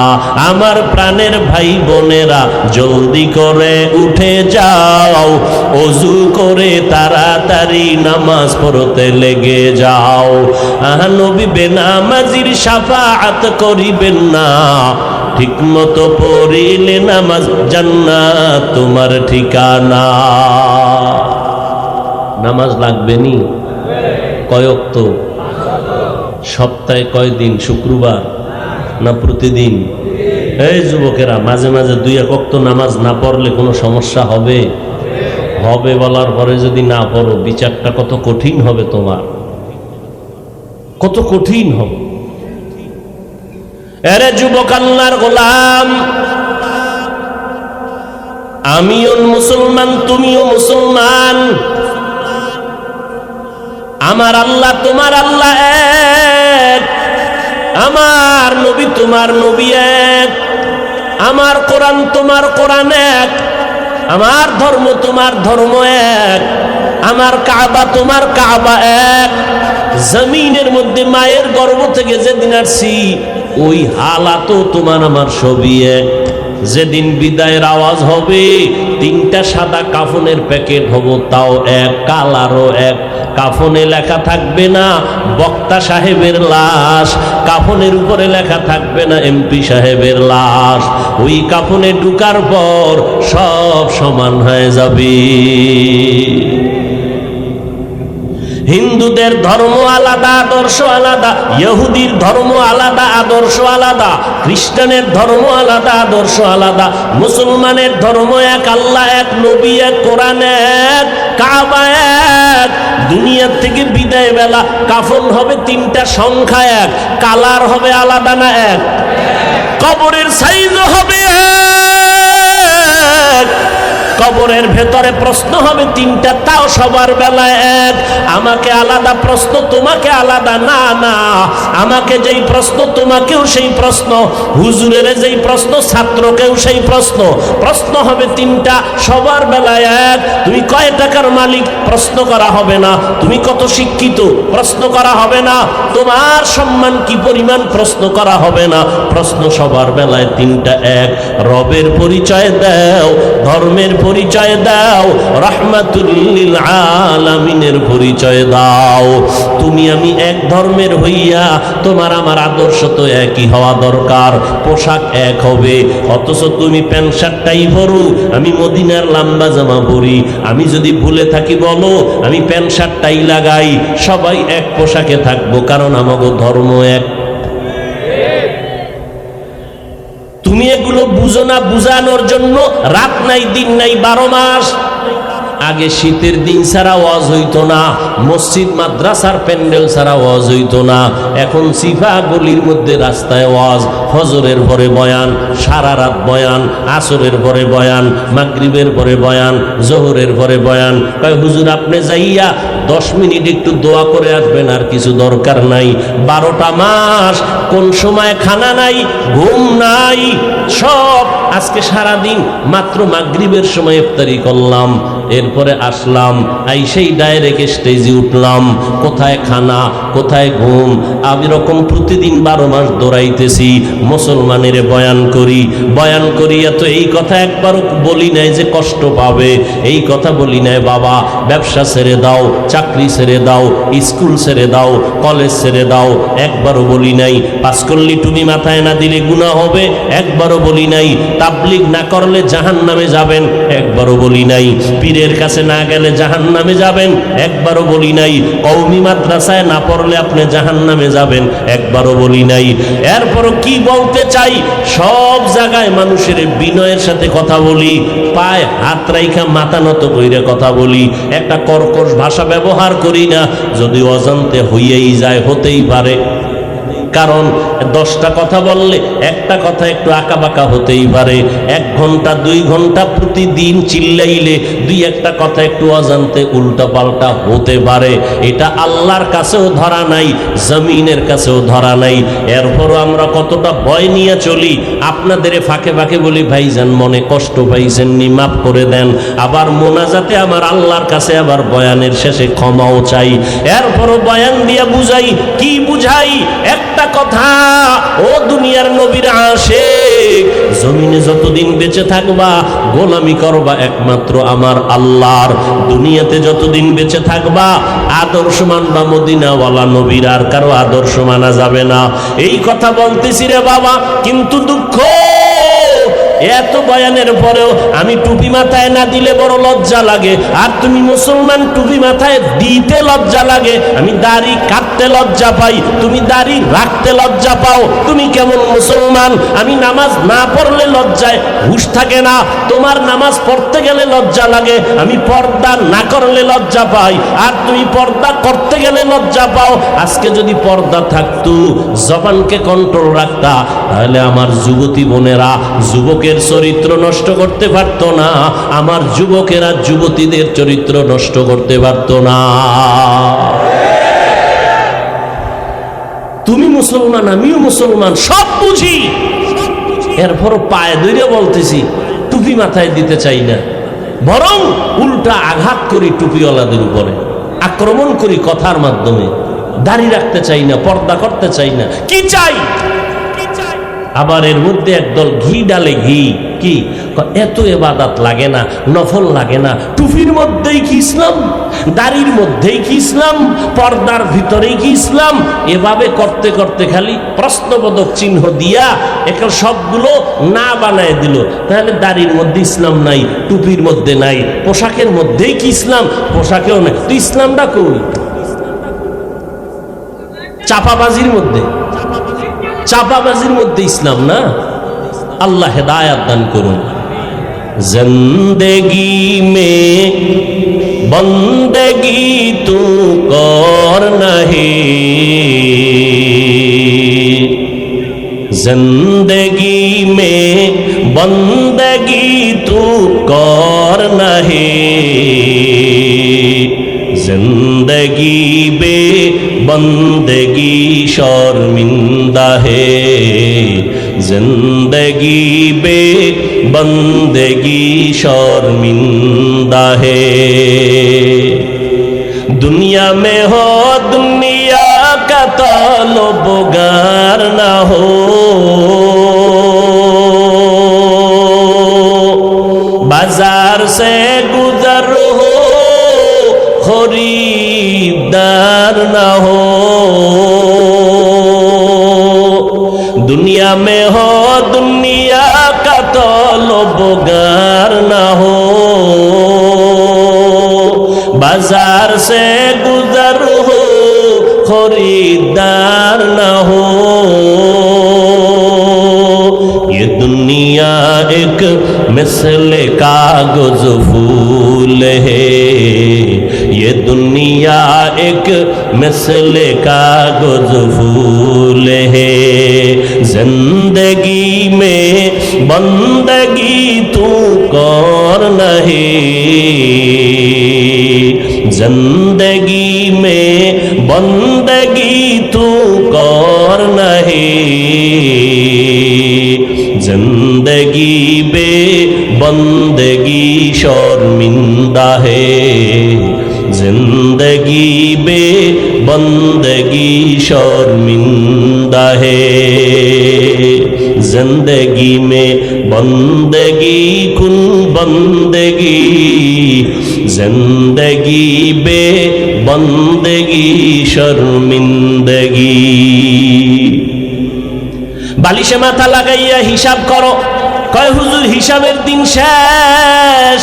আমার প্রাণের ভাই বোনেরা জলদি করে উঠে যাও, ওযু করে তাড়াতাড়ি নামাজ পড়তে লেগে যাও। নবী বেনামাজির শাফাআত করিবেন না, ঠিক মতো পড়িলে নামাজ জান্নাত তোমার ঠিকানা। নামাজ লাগবে নি? কয় ওয়াক্ত? সপ্তাহে কয় দিন? শুক্রবার না প্রতিদিন? এই যুবকেরা, মাঝে মাঝে 2-1 ওয়াক্ত নামাজ না পড়লে কোনো সমস্যা হবে? হবে বলার পরে যদি না পড়ো, বিচারটা কত কঠিন হবে তোমার, কত কঠিন হবে। এরে যুবক আল্লাহর গোলাম, আমিও মুসলমান, তুমিও মুসলমান। আমার আল্লাহ তোমার আল্লাহ এক, আমার নবী তোমার নবী এক, আমার কোরআন তোমার কোরআন এক, আমার ধর্ম তোমার ধর্ম এক, আমার কাবা তোমার কাবা এক। জমিনের মধ্যে মায়ের গর্ভ থেকে যেদিন আসছি ওই হালাতও তোমার আমার সবই এক। যেদিন বিদায়ের আওয়াজ হবে, 3টা সাদা কাফনের প্যাকেট হব, তাও এক, কালারও এক। কাফনে লেখা থাকবে না বক্তা সাহেবের লাশ, কাফনের উপরে লেখা থাকবে না এমপি সাহেবের লাশ। ওই কাফনে ঢুকার পর সব সমান হয়ে যাবে। হিন্দুদের ধর্ম আলাদা, আদর্শ আলাদা, ইহুদির ধর্ম আলাদা, আদর্শ আলাদা, খ্রিস্টানের ধর্ম আলাদা, আদর্শ আলাদা, মুসলমানের ধর্ম এক, আল্লাহ এক, নবী এক, কোরআন এক, কাবা এক। দুনিয়ার থেকে বিদায় বেলা কাফন হবে 3টা, সংখ্যা এক, কালার হবে আলাদা না এক, কবরের সাইজও হবে এক, কবরের ভেতরে প্রশ্ন হবে 3টা, তাও সবার বেলায় এক। আমাকে আলাদা প্রশ্ন, তোমাকে আলাদা না, না আমাকে যেই প্রশ্ন তোমাকেও সেই প্রশ্ন, হুজুরের যেই প্রশ্ন ছাত্রকেও সেই প্রশ্ন। প্রশ্ন হবে 3টা, সবার বেলায় এক। তুমি কয় টাকার মালিক? প্রশ্ন করা হবে না। তুমি কত শিক্ষিত? প্রশ্ন করা হবে না। তোমার সম্মান কি পরিমাণ? প্রশ্ন করা হবে না। প্রশ্ন সবার বেলায় 3টা এক। রবের পরিচয় দাও, ধর্মের পরিচয় দাও, রাহমাতুল লিল আলামিনের পরিচয় দাও। তুমি আমি এক ধর্মের হইয়া তোমার আমার আদর্শ তো একই হওয়া দরকার, পোশাক এক হবে। অথচ তুমি প্যান্ট শার্টটাই পরো, আমি মদিনার লম্বা জামা পরি। আমি যদি ভুলে থাকি বলো, আমি প্যান্ট শার্টটাই লাগাই। সবাই এক পোশাকে থাকবো, কারণ আমাগো ধর্ম এক। তুমি এগুলো বুঝো না, বুঝানোর জন্য রাত নাই দিন নাই 12 মাস। আগে শীতের দিন ছাড়া ওয়াজ হইতো না, মসজিদ মাদ্রাসার প্যান্ডেল ছাড়া ওয়াজ হইতো না। এখন সিফা গলির মধ্যে রাস্তায় ওয়াজ, ফজরের পরে বয়ান, সারা রাত বয়ান, আসরের পরে বয়ান, মাগরিবের পরে বয়ান, জোহরের পরে বয়ান। কয় হুজুর আপনি যাইয়া 10 মিনিট একটু দোয়া করে আসবেন, আর কিছু দরকার নাই। 12টা মাস কোন সময় খানা নাই, ঘুম নাই, সব। আজকে সারা দিন মাত্র মাগরিবের সময় ইফতারি করলাম, এরপরে আসলাম, আইসেই ডাইরেক্ট স্টেজে উঠলাম। কোথায় খানা, কোথায় ঘুম, আমি রকম প্রতিদিন 12 মাস দৌড়াইতেছি। মুসলমানের বয়ান করি তো এই কথা একবারও বলি নাই যে কষ্ট পাবে, এই কথা বলি নাই বাবা ব্যবসা ছেড়ে দাও, চাকরি ছেড়ে দাও, স্কুল ছেড়ে দাও, কলেজ ছেড়ে দাও, একবারও বলি নাই। পাস করলে তুমি মাথায় না দিলে গুনাহ হবে, একবারও বলি নাই। তাবলীগ না করলে জাহান্নামে যাবেন, একবারও বলি নাই। পীরের কাছে না গেলে জাহান্নামে যাবেন, একবারও বলি নাই। কওমি মাদ্রাসায় না পড়লে আপনি জাহান্নামে যাবেন, একবারও বলি নাই। এরপরও কি বলতে চাই, সব জায়গায় মানুষের বিনয়ের সাথে কথা বলি, পায়ে হাত রাইখা মাথা নত কইরে কথা বলি, একটা কর্কশ ভাষা ব্যবহার করি না। যদি অজান্তে হইয়াই যায়, হতেই পারে, কারণ 10টা কথা বললে একটা কথা একটু আঁকাবাঁকা হতেই পারে। 1 ঘন্টা 2 ঘন্টা প্রতিদিন চিল্লাইলে 2-1টা কথা একটু অজান্তে উল্টা পাল্টা হতে পারে। এটা আল্লাহর কাছেও ধরা নাই, জমিনের কাছেও ধরা নাই। এরপরও আমরা কতটা ভয় নিয়ে চলি। আপনাদের ফাঁকে ফাঁকে বলি, ভাইজান মনে কষ্ট পাইছেন নি, মাফ করে দেন। আবার মোনাজাতে আমার আল্লাহর কাছে আবার বয়ানের শেষে ক্ষমাও চাই। এরপরও বয়ান দিয়া বুঝাই, কি বুঝাই? একটা কথা, ও দুনিয়ার নবীর আশিক, জমিনে যতদিন বেঁচে থাকবা গোলামি করবা একমাত্র আমার আল্লাহর। দুনিয়াতে যতদিন বেঁচে থাকবা আদর্শ মানবা মদিনাওয়ালা নবীর, আর কারো আদর্শ মানা যাবে না। এই কথা বলতেছি রে বাবা, কিন্তু দুঃখ এত বয়ানের পরেও আমি টুপি মাথায় না দিলে বড় লজ্জা লাগে। আর তুমি মুসলমান, টুপি মাথায় দিতে লজ্জা লাগে। আমি দাড়ি কাটতে লজ্জা পাই, তুমি দাড়ি রাখতে লজ্জা পাও। তুমি কেমন মুসলমান? আমি নামাজ না পড়লে লজ্জায় হুঁশ থাকে না, তোমার নামাজ পড়তে গেলে লজ্জা লাগে। আমি পর্দা না করলে লজ্জা পাই, আর তুমি পর্দা করতে গেলে লজ্জা পাও। আজকে যদি পর্দা থাকতো, জবানকে কন্ট্রোল রাখতা, তাহলে আমার যুবতী বোনেরা যুবকের চরিত্র নষ্ট করতে পারত না, আমার যুবকেরা যুবতীদের চরিত্র নষ্ট করতে পারত না। তুমি মুসলমান, আমিও মুসলমান, সব বুঝি, এরপরও পায়ে ধরে বলতেছি টুপি মাথায় দিতে চাই না, বরং উল্টা আঘাত করি টুপিওয়ালাদের উপরে, আক্রমণ করি কথার মাধ্যমে। দাড়ি রাখতে চাই না, পর্দা করতে চাই না, কি চাই? আবার এর মধ্যে একদল ঘি ডালে, ঘি কি এত ইবাদত লাগে না, নফল লাগে না, টুপির মধ্যেই কি ইসলাম, দাড়ির মধ্যেই কি ইসলাম, পর্দার ভিতরেই কি ইসলাম? এভাবে করতে করতে খালি প্রশ্নবোধক চিহ্ন দিয়া এখন সবগুলো না বানায় দিল। তাহলে দাড়ির মধ্যে ইসলাম নাই, টুপির মধ্যে নাই, পোশাকের মধ্যেই কি ইসলাম, পোশাকেও নাই। তো ইসলামটা কই? চাপাবাজির মধ্যে, চাপাবাজির মধ্যে ইসলাম না। আল্লাহ হেদায়াত দান করুন। জিন্দেগি মে বন্দেগি তু কর নাহি, জিন্দেগি মে বন্দেগি তু কর নাহি, जिंदगी बे बंदगी शर्मिंदा है, जिंदगी बे बंदगी शर्मिंदा है। दुनिया में हो दुनिया का तलबगार ना हो, बाजार से गुजर हो खरीदार ना हो। दुनिया में हो दुनिया का तलबगार ना हो, बाजार से गुजर हो खरीदार ना हो। ये दुनिया एक मिसल कागज फूल है, ये दुनिया एक मिसल कागज फूल है। जिंदगी में बंदगी तू कर नहीं, जिंदगी में बंदगी तू कर नहीं, जिंदगी बे बंदगी शर्मिंदा है, जिंदगी बे बंदगी शर्मिंदा है, जिंदगी में बंदगी कुन बंदगी, जिंदगी बे बंदगी शर्मिंदगी। বালিশে মাথা লাগাইয়া হিসাব করো। কয় হুজুর হিসাবের দিন শেষ।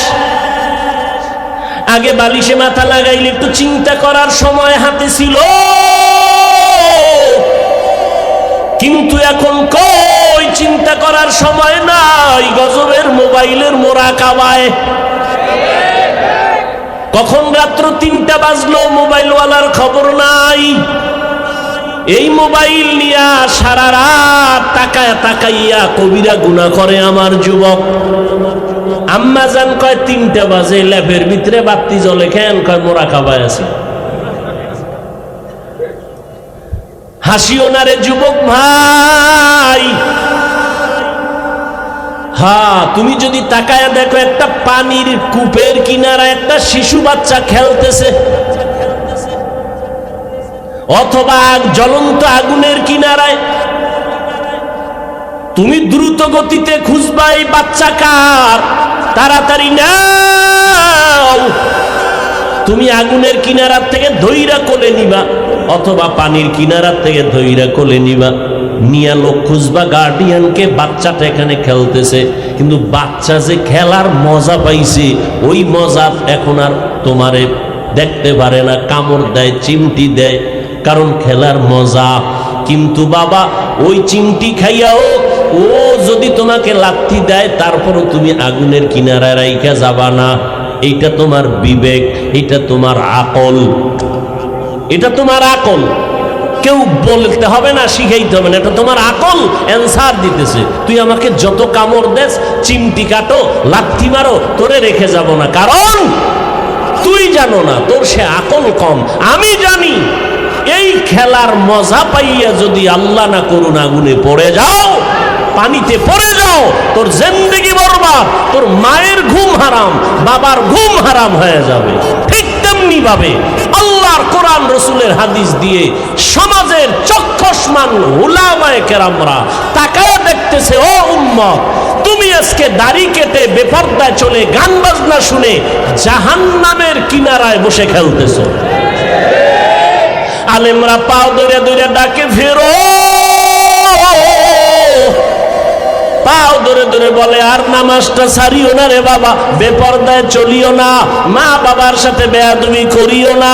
আগে বালিশে মাথা লাগাইলে একটু চিন্তা করার সময় হাতে ছিল, কিন্তু এখন কই চিন্তা করার সময় নাই। গজবের মোবাইলের মোরাকাবায় কখন রাত্র 3টা বাজলো মোবাইলওয়ালার খবর নাই। এই মোবাইল নিয়া সারা রাত তাকায় তাকাইয়া কবিরা গুনাহ করে আমার যুবক। আম্মা জান কয় 3টা বাজে, ল্যাপের ভিতরে বাতি জ্বলে কেন? কয় মোরাকাবায় আছে। হাসিও না রে যুবক ভাই। হ্যাঁ, তুমি যদি তাকায় দেখো একটা পানির কূপের কিনারা একটা শিশু বাচ্চা খেলতেছে, অথবা জ্বলন্ত আগুনের কিনারায়, তুমি দ্রুত গতিতে খুঁজবা এই বাচ্চা কার, তাড়াতাড়ি নাও। তুমি আগুনের কিনারার থেকে ধইরা কোলে নিবা, অথবা পানির কিনারার থেকে ধইরা কোলে নিবা, নিয়া লোক খুঁজবা গার্ডিয়ানকে। বাচ্চাটা এখানে খেলতেছে, কিন্তু বাচ্চা যে খেলার মজা পাইছে ওই মজা এখন আর তোমারে দেখতে পারে না, কামড় দেয়, চিমটি দেয়, কারণ খেলার মজা। কিন্তু বাবা ওই চিমটি খাইয়াও ও যদি তোমাকে লাথি দেয় তারপরও তুমি আগুনের কিনারায় রাইখা যাবা না। এইটা তোমার বিবেক, এটা তোমার আকল, এটা তোমার আকল। কেউ বলতে হবে না, শিখাইতে হবে না, এটা তোমার আকল অ্যান্সার দিতেছে। তুই আমাকে যত কামড় দেস, চিমটি কাটো, লাথি মারো, তোরে রেখে যাব না, কারণ তুই জানো না, তোর সে আকল কম। আমি জানি এই খেলার মজা পাইয়া যদি আল্লাহ না করুন আগুনে পড়ে যাও, পানিতে পড়ে যাও, তোর জিন্দেগি বরবাদ, তোর মায়ের ঘুম হারাম, বাবার ঘুম হারাম হয়ে যাবে। ঠিক তেমনি ভাবে আল্লাহর কোরআন রসুলের হাদিস দিয়ে সমাজের চক্ষুষ্মান উলামায়ে কেরামরা তাকায় দেখতেছে, ও উম্মত, তুমি আজকে দাড়ি কেটে বেপরদায় চলে গান বাজনা শুনে জাহান্নামের কিনারায় বসে খেলতেছো। আলেমরা পাও ধরে ধরে ডাকে, ফেরো, পাও ধরে ধরে বলে, আর নামাজটা ছাড়িও না রে বাবা, বেপরদায় চলিও না, মা বাবার সাথে বেয়াদবি করিও না।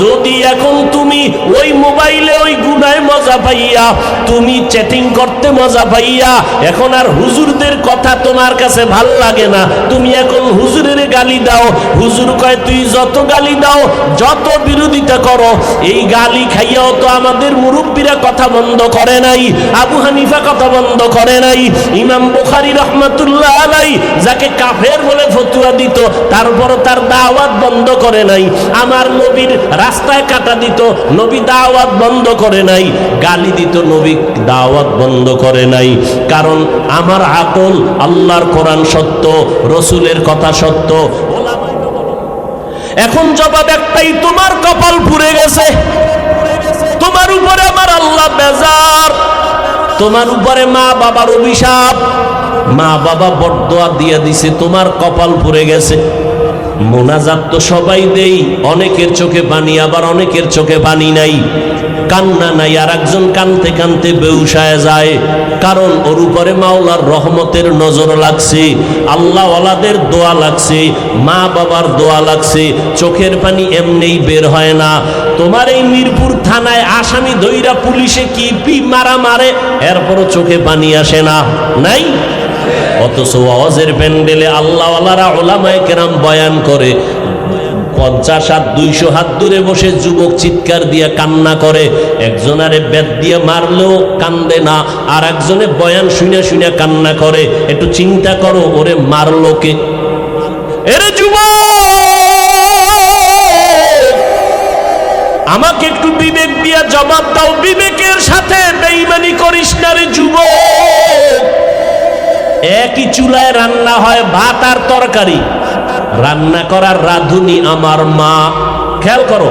যদি এখন তুমি ওই মোবাইলে ওই গুনায় মজা পাইয়া, তুমি চ্যাটিং করতে মজা পাইয়া এখন আর হুজুরদের কথা তোমার কাছে ভাল লাগে না, তুমি এখন হুজুরের গালি দাও। হুজুর কয় তুই যত গালি দাও, যত বিরোধিতা করো, এই গালি খাইয়াও তো আমাদের মুরব্বীরা কথা বন্ধ করে নাই, আবু হানিফা কথা বন্ধ করে নাই, ইমাম বুখারী রাহমাতুল্লাহ আলাইহি যাকে কাফের বলে ফতোয়া দিত তারপরও তার দাওয়াত বন্ধ করে নাই, আমার নবীর রাস্তায় কাটা দিত, নবী দাওয়াত বন্ধ করে নাই, গালি দিত, নবী দাওয়াত বন্ধ করে নাই। কারণ আমার আকল, আল্লাহর কোরআন সত্য, রসুলের কথা সত্য। এখন জবাব একটাই, তোমার কপাল পুড়ে গেছে, তোমার উপরে আমার আল্লাহ বেজার, তোমার উপরে মা বাবার অভিশাপ, মা বাবা বরদোয়া দিয়ে দিছে, তোমার কপাল পুড়ে গেছে। মোনাজাত তো সবাই দেই, অনেকের চোখে পানি, আবার অনেকের চোখে পানি নাই, কান্না নাই, আর একজন কানতে কানতে বেউসায় যায়, কারণ ওর উপরে মাওলার রহমতের নজর লাগছে, আল্লাহ ওয়ালাদের দোয়া লাগছে, মা বাবার দোয়া লাগছে, চোখের পানি এমনিই বের হয় না। তোমার এই মিরপুর থানায় আসামি ধইরা পুলিশে কি পি মারা মারে, এরপরও চোখে পানি আসে না, নাই? অথচ ওয়াজের প্যান্ডেলে আল্লাহওয়ালারা উলামায়ে কেরাম বয়ান করে, 50 হাত 200 হাত দূরে বসে যুবক চিৎকার দিয়ে কান্না করে, একজনারে বেত দিয়ে মারলেও কান্দে না, আর একজনে বয়ান শুনে শুনে কান্না করে। একটু চিন্তা করো, ওরে মারলো কে? এরে যুবক, আমাকে একটু বিবেক দিয়া জবাব দাও, বিবেকের সাথে বেঈমানি করিস না রে যুবক। একই চুলায় রান্না হয় ভাত আর তরকারি, রান্না করার রাঁধুনি আমার মা। খেয়াল করো,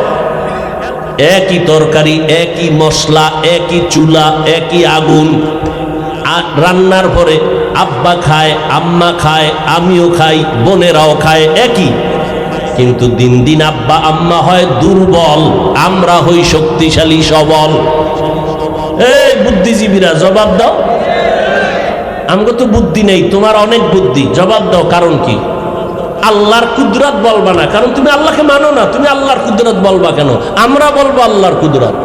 একই তরকারি, একই মশলা, একই চুলা, একই আগুন। আর রান্নার পরে আব্বা খায়, আম্মা খায়, আমিও খাই, বোনেরাও খায় একই। কিন্তু দিন দিন আব্বা আম্মা হয় দুর্বল, আমরা হই শক্তিশালী সবল। এই বুদ্ধিজীবীরা জবাব দাও, আমাকে তো বুদ্ধি নেই, তোমার অনেক বুদ্ধি, জবাব দাও কারণ কি? আল্লাহর কুদরত বলবা না, কারণ তুমি আল্লাহকে মানো না, তুমি আল্লাহর কুদরত বলবা কেন? আমরা বলবো আল্লাহর কুদরত।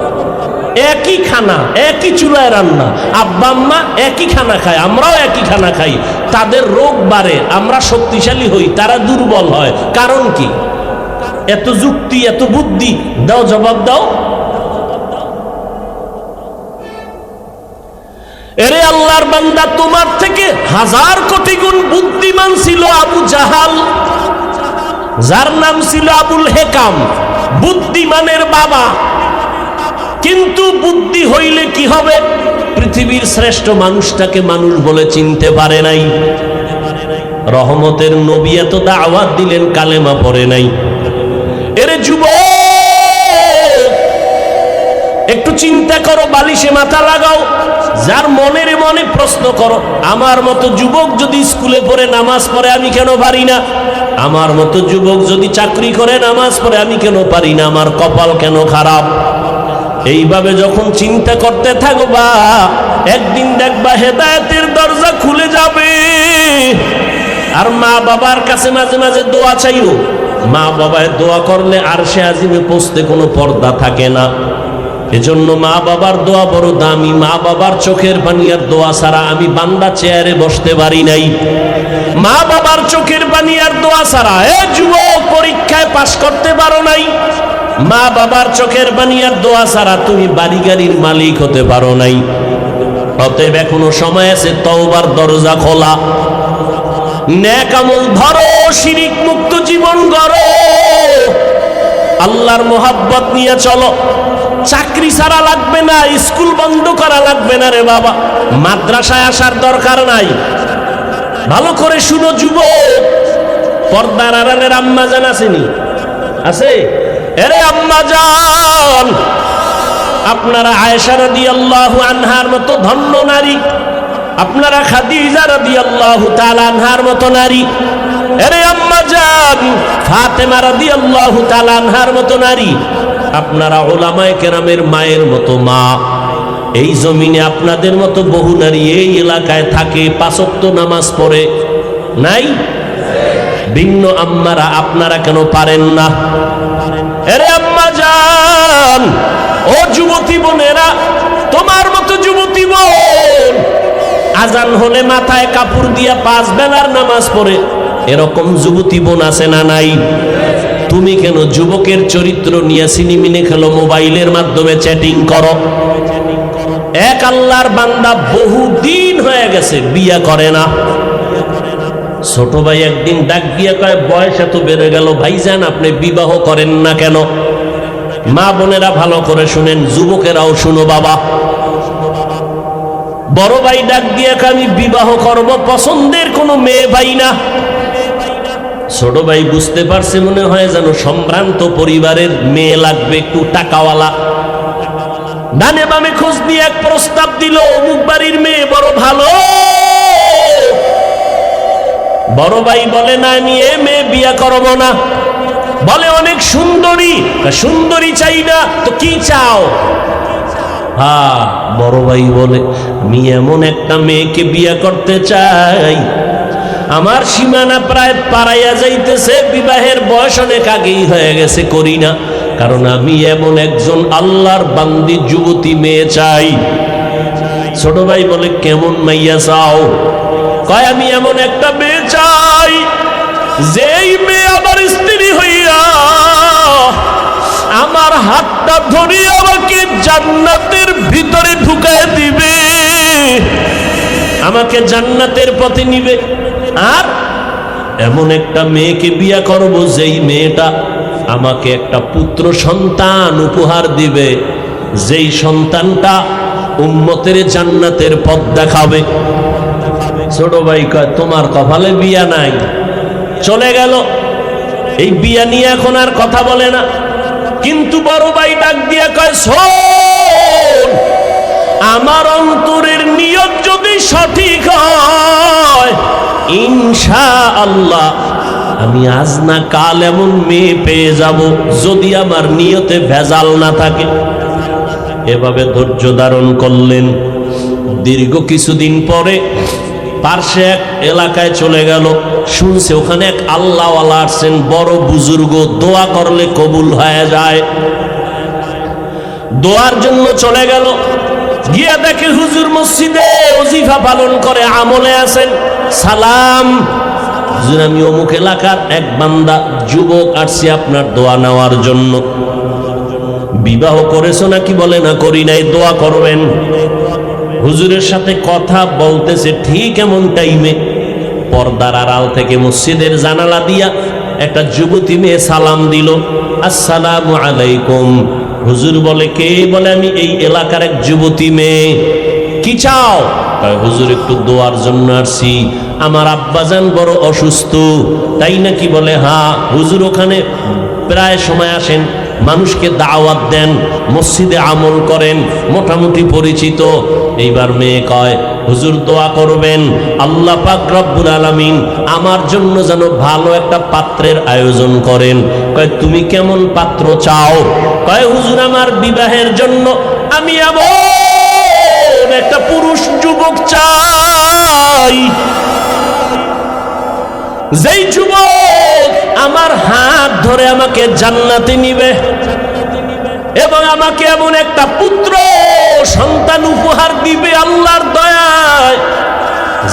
একই খানা, একই চুলায় রান্না, আব্বা আম্মা একই খানা খায়, আমরাও একই খানা খাই, তাদের রোগ বাড়ে, আমরা শক্তিশালী হই, তারা দুর্বল হয়, কারণ কি? এত যুক্তি, এত বুদ্ধি, দাও জবাব দাও। এরে আল্লাহর বান্দা, তোমার থেকে হাজার কোটি গুণ বুদ্ধিমান ছিল আবু জাহাল, যার নাম ছিল আবুল হেকাম, বুদ্ধিমানের বাবা। কিন্তু বুদ্ধি হইলে কি হবে? পৃথিবীর শ্রেষ্ঠ মানুষটাকে মানুষ বলে চিনতে পারে নাই। রহমতের নবী এত দাওয়াত দিলেন, কালেমা পড়ে নাই। এরে যুবক, একটু চিন্তা করো, বালিশে মাথা লাগাও, যার মনের মনে প্রশ্ন করো, আমার মতো যুবক যদি স্কুলে পড়ে নামাজ পড়ে আমি কেন পারি না? আমার মতো যুবক যদি চাকরি করে নামাজ পড়ে আমি কেন পারি না? আমার কপাল কেন খারাপ? এইভাবে যখন চিন্তা করতে থাকবা, একদিন দেখবা হেদায়েতের দরজা খুলে যাবে। আর মা বাবার কাছে মাঝে মাঝে দোয়া চাইও। মা বাবায় দোয়া করলে আরশে আজিমে পৌঁছতে কোনো পর্দা থাকে না। এজন্য মা বাবার দোয়া বড় দামি। মা বাবার চোখের পানি আর দোয়া ছাড়া আমি বান্দা চেয়ারে বসতে পারি নাই। মা বাবার চোখের পানি আর দোয়া ছাড়া যুবক পরীক্ষায় পাশ করতে পারো নাই। মা বাবার চোখের পানি আর দোয়া ছাড়া তুমি বাড়ি গাড়ির মালিক হতে পারো নাই। অতএব এখনো সময় আছে, তওবার দরজা খোলা, নেক আমল ধরো, শিরিক মুক্ত জীবন গড়ো, আল্লাহর মোহাব্বত নিয়ে চলো। চাকরি ছাড়া লাগবে না, স্কুল বন্ধ করা লাগবে না রে বাবা, মাদ্রাসায় আসার দরকার নাই। ভালো করে শুনো যুবক, পর্দার আড়ালের আম্মা জান আসেনি? আছে? এরে আম্মা জান, আপনারা আয়েশা রাদিয়াল্লাহু আনহার মতো ধন্য নারী, আপনারা খাদিজা রাদিয়াল্লাহু তাআলা আনহার মতো নারী, এরে আম্মা জান ফাতেমা রাদিয়াল্লাহু তাআলা আনহার মতো নারী, আপনারা উলামায়ে কেরামের মায়ের মতো মা। এই জমিনে আপনাদের মতো বহু নারী এই এলাকায় থাকে, পাঁচ ওয়াক্ত নামাজ পড়ে, নাই? ভিন্ন আম্মারা আপনারা কেন পারেন না? এরে আম্মা জান, ও যুবতী বোনেরা, তোমার মতো যুবতী বোন আজান হলে মাথায় কাপড় দিয়া 5 বেলার নামাজ পড়ে, এরকম যুবতী বোন আছে না নাই? তুমি কেন যুবকের চরিত্র নিয়ে সিনেমিনে খেলো, মোবাইলের মাধ্যমে চ্যাটিং করো? এক আল্লাহর বান্দা বহুদিন হয়ে গেছে বিয়া করে না। ছোট ভাই একদিন ডাক দিয়া কয়, বয়স এত বেড়ে গেল ভাইজান, আপনি বিবাহ করেন না কেন? মা বোনেরা ভালো করে শুনেন, যুবকেরাও শুনো বাবা। বড় ভাই ডাক দিয়া কয়, আমি বিবাহ করব, পছন্দের কোনো মেয়ে ভাই না। ছোট ভাই বুঝতে পারছে, মনে হয় যেন সম্ভ্রান্ত পরিবারের মেয়ে লাগবে, একটু টাকাওয়ালা। ডানে বামে খোঁজ দিয়ে এক প্রস্তাব দিল, অমুক বাড়ির মেয়ে বড় ভালো। বড় ভাই বলে, না আমি এ মেয়ে বিয়া করব না। বলে অনেক সুন্দরী, সুন্দরী চাই না তো কি চাও? হ্যাঁ, বড় ভাই বলে, আমি এমন একটা মেয়েকে বিয়া করতে চাই, আমার সীমানা প্রায় পারাইয়া যাইতেছে, বিবাহের বয়স অনেক আগেই হয়ে গেছে, করি না, কারণ আমি এমন একজন আল্লাহর বান্দি যুবতী মেয়ে চাই। ছোট ভাই বলে, কেমন মাইয়া চাও? কয়, আমি এমন একটা মেয়ে চাই, যেই মেয়ে আমার স্ত্রী হইয়া আমার হাতটা ধরে আমাকে জান্নাতের ভিতরে ঢুকায় দিবে, আমাকে জান্নাতের পথে নিবে। আর এমন একটা মেয়েকে বিয়া করব, যেই মেয়েটা আমাকে একটা পুত্র সন্তান উপহার দিবে, যেই সন্তানটা উম্মতের জান্নাতের পথ দেখাবে। ছোট ভাই কয় তোমার কপালে বিয়া নাই, চলে গেল। এই বিয়া নিয়ে এখন আর কথা বলে না। কিন্তু বড় ভাই ডাক দিয়া কয়, শোন, আমার অন্তরের নিয়ত যদি সঠিক হয়, ইনশাআল্লাহ আমি আজ না কাল এমন মেয়ে পেয়ে যাব, যদি আমার নিয়তে ভেজাল না থাকে। এভাবে ধৈর্য ধারণ করলেন। দীর্ঘ কিছুদিন পরে পার্শ্বে এক এলাকায় চলে গেল, শুনছে ওখানে এক আল্লাহওয়ালা আসছেন, বড় বুজুর্গ, দোয়া করলে কবুল হয়ে যায়। দোয়ার জন্য চলে গেল। গিয়া দেখে হুজুর মসজিদে ওজিফা পালন করে, আমলে আছেন। সালাম, হুজুর আমি অমুক এলাকার এক বান্দা যুবক, আসছি আপনার দোয়া নেওয়ার জন্য। বিবাহ করেছো নাকি? বলে না, করি নাই, দোয়া করবেন। হুজুরের সাথে কথা বলতেছে, ঠিক এমন টাইমে পর্দার আড়াল থেকে মসজিদের জানালা দিয়া একটা যুবতী মেয়ে সালাম দিল, আসসালামু আলাইকুম। হুজুর বলে, কে? বলে, আমি এই এলাকার এক যুবতী মেয়ে। কি চাও? হুজুর একটু দোয়ার জন্য আসছি, আমার আব্বাজান বড় অসুস্থ। তাই নাকি? বলে হ্যাঁ। হুজুর ওখানে প্রায় সময় আসেন, মানুষকে দাওয়াত দেন, মসজিদে আমল করেন, মোটামুটি পরিচিত। এইবার মেয়ে কয়, হুজুর দোয়া করবেন, আল্লাহ পাক রব্বুল আলামিন আমার জন্য যেন ভালো একটা পাত্রের আয়োজন করেন। কয় তুমি কেমন পাত্র চাও? কয় হুজুর আমার বিবাহের জন্য আমি এমন একটা পুরুষ যুবক চাই, যেই যুবক আমার হাত ধরে আমাকে জান্নাতে নিবে এবং আমাকে এমন একটা পুত্র সন্তান উপহার দিবে আল্লাহর দয়ায়,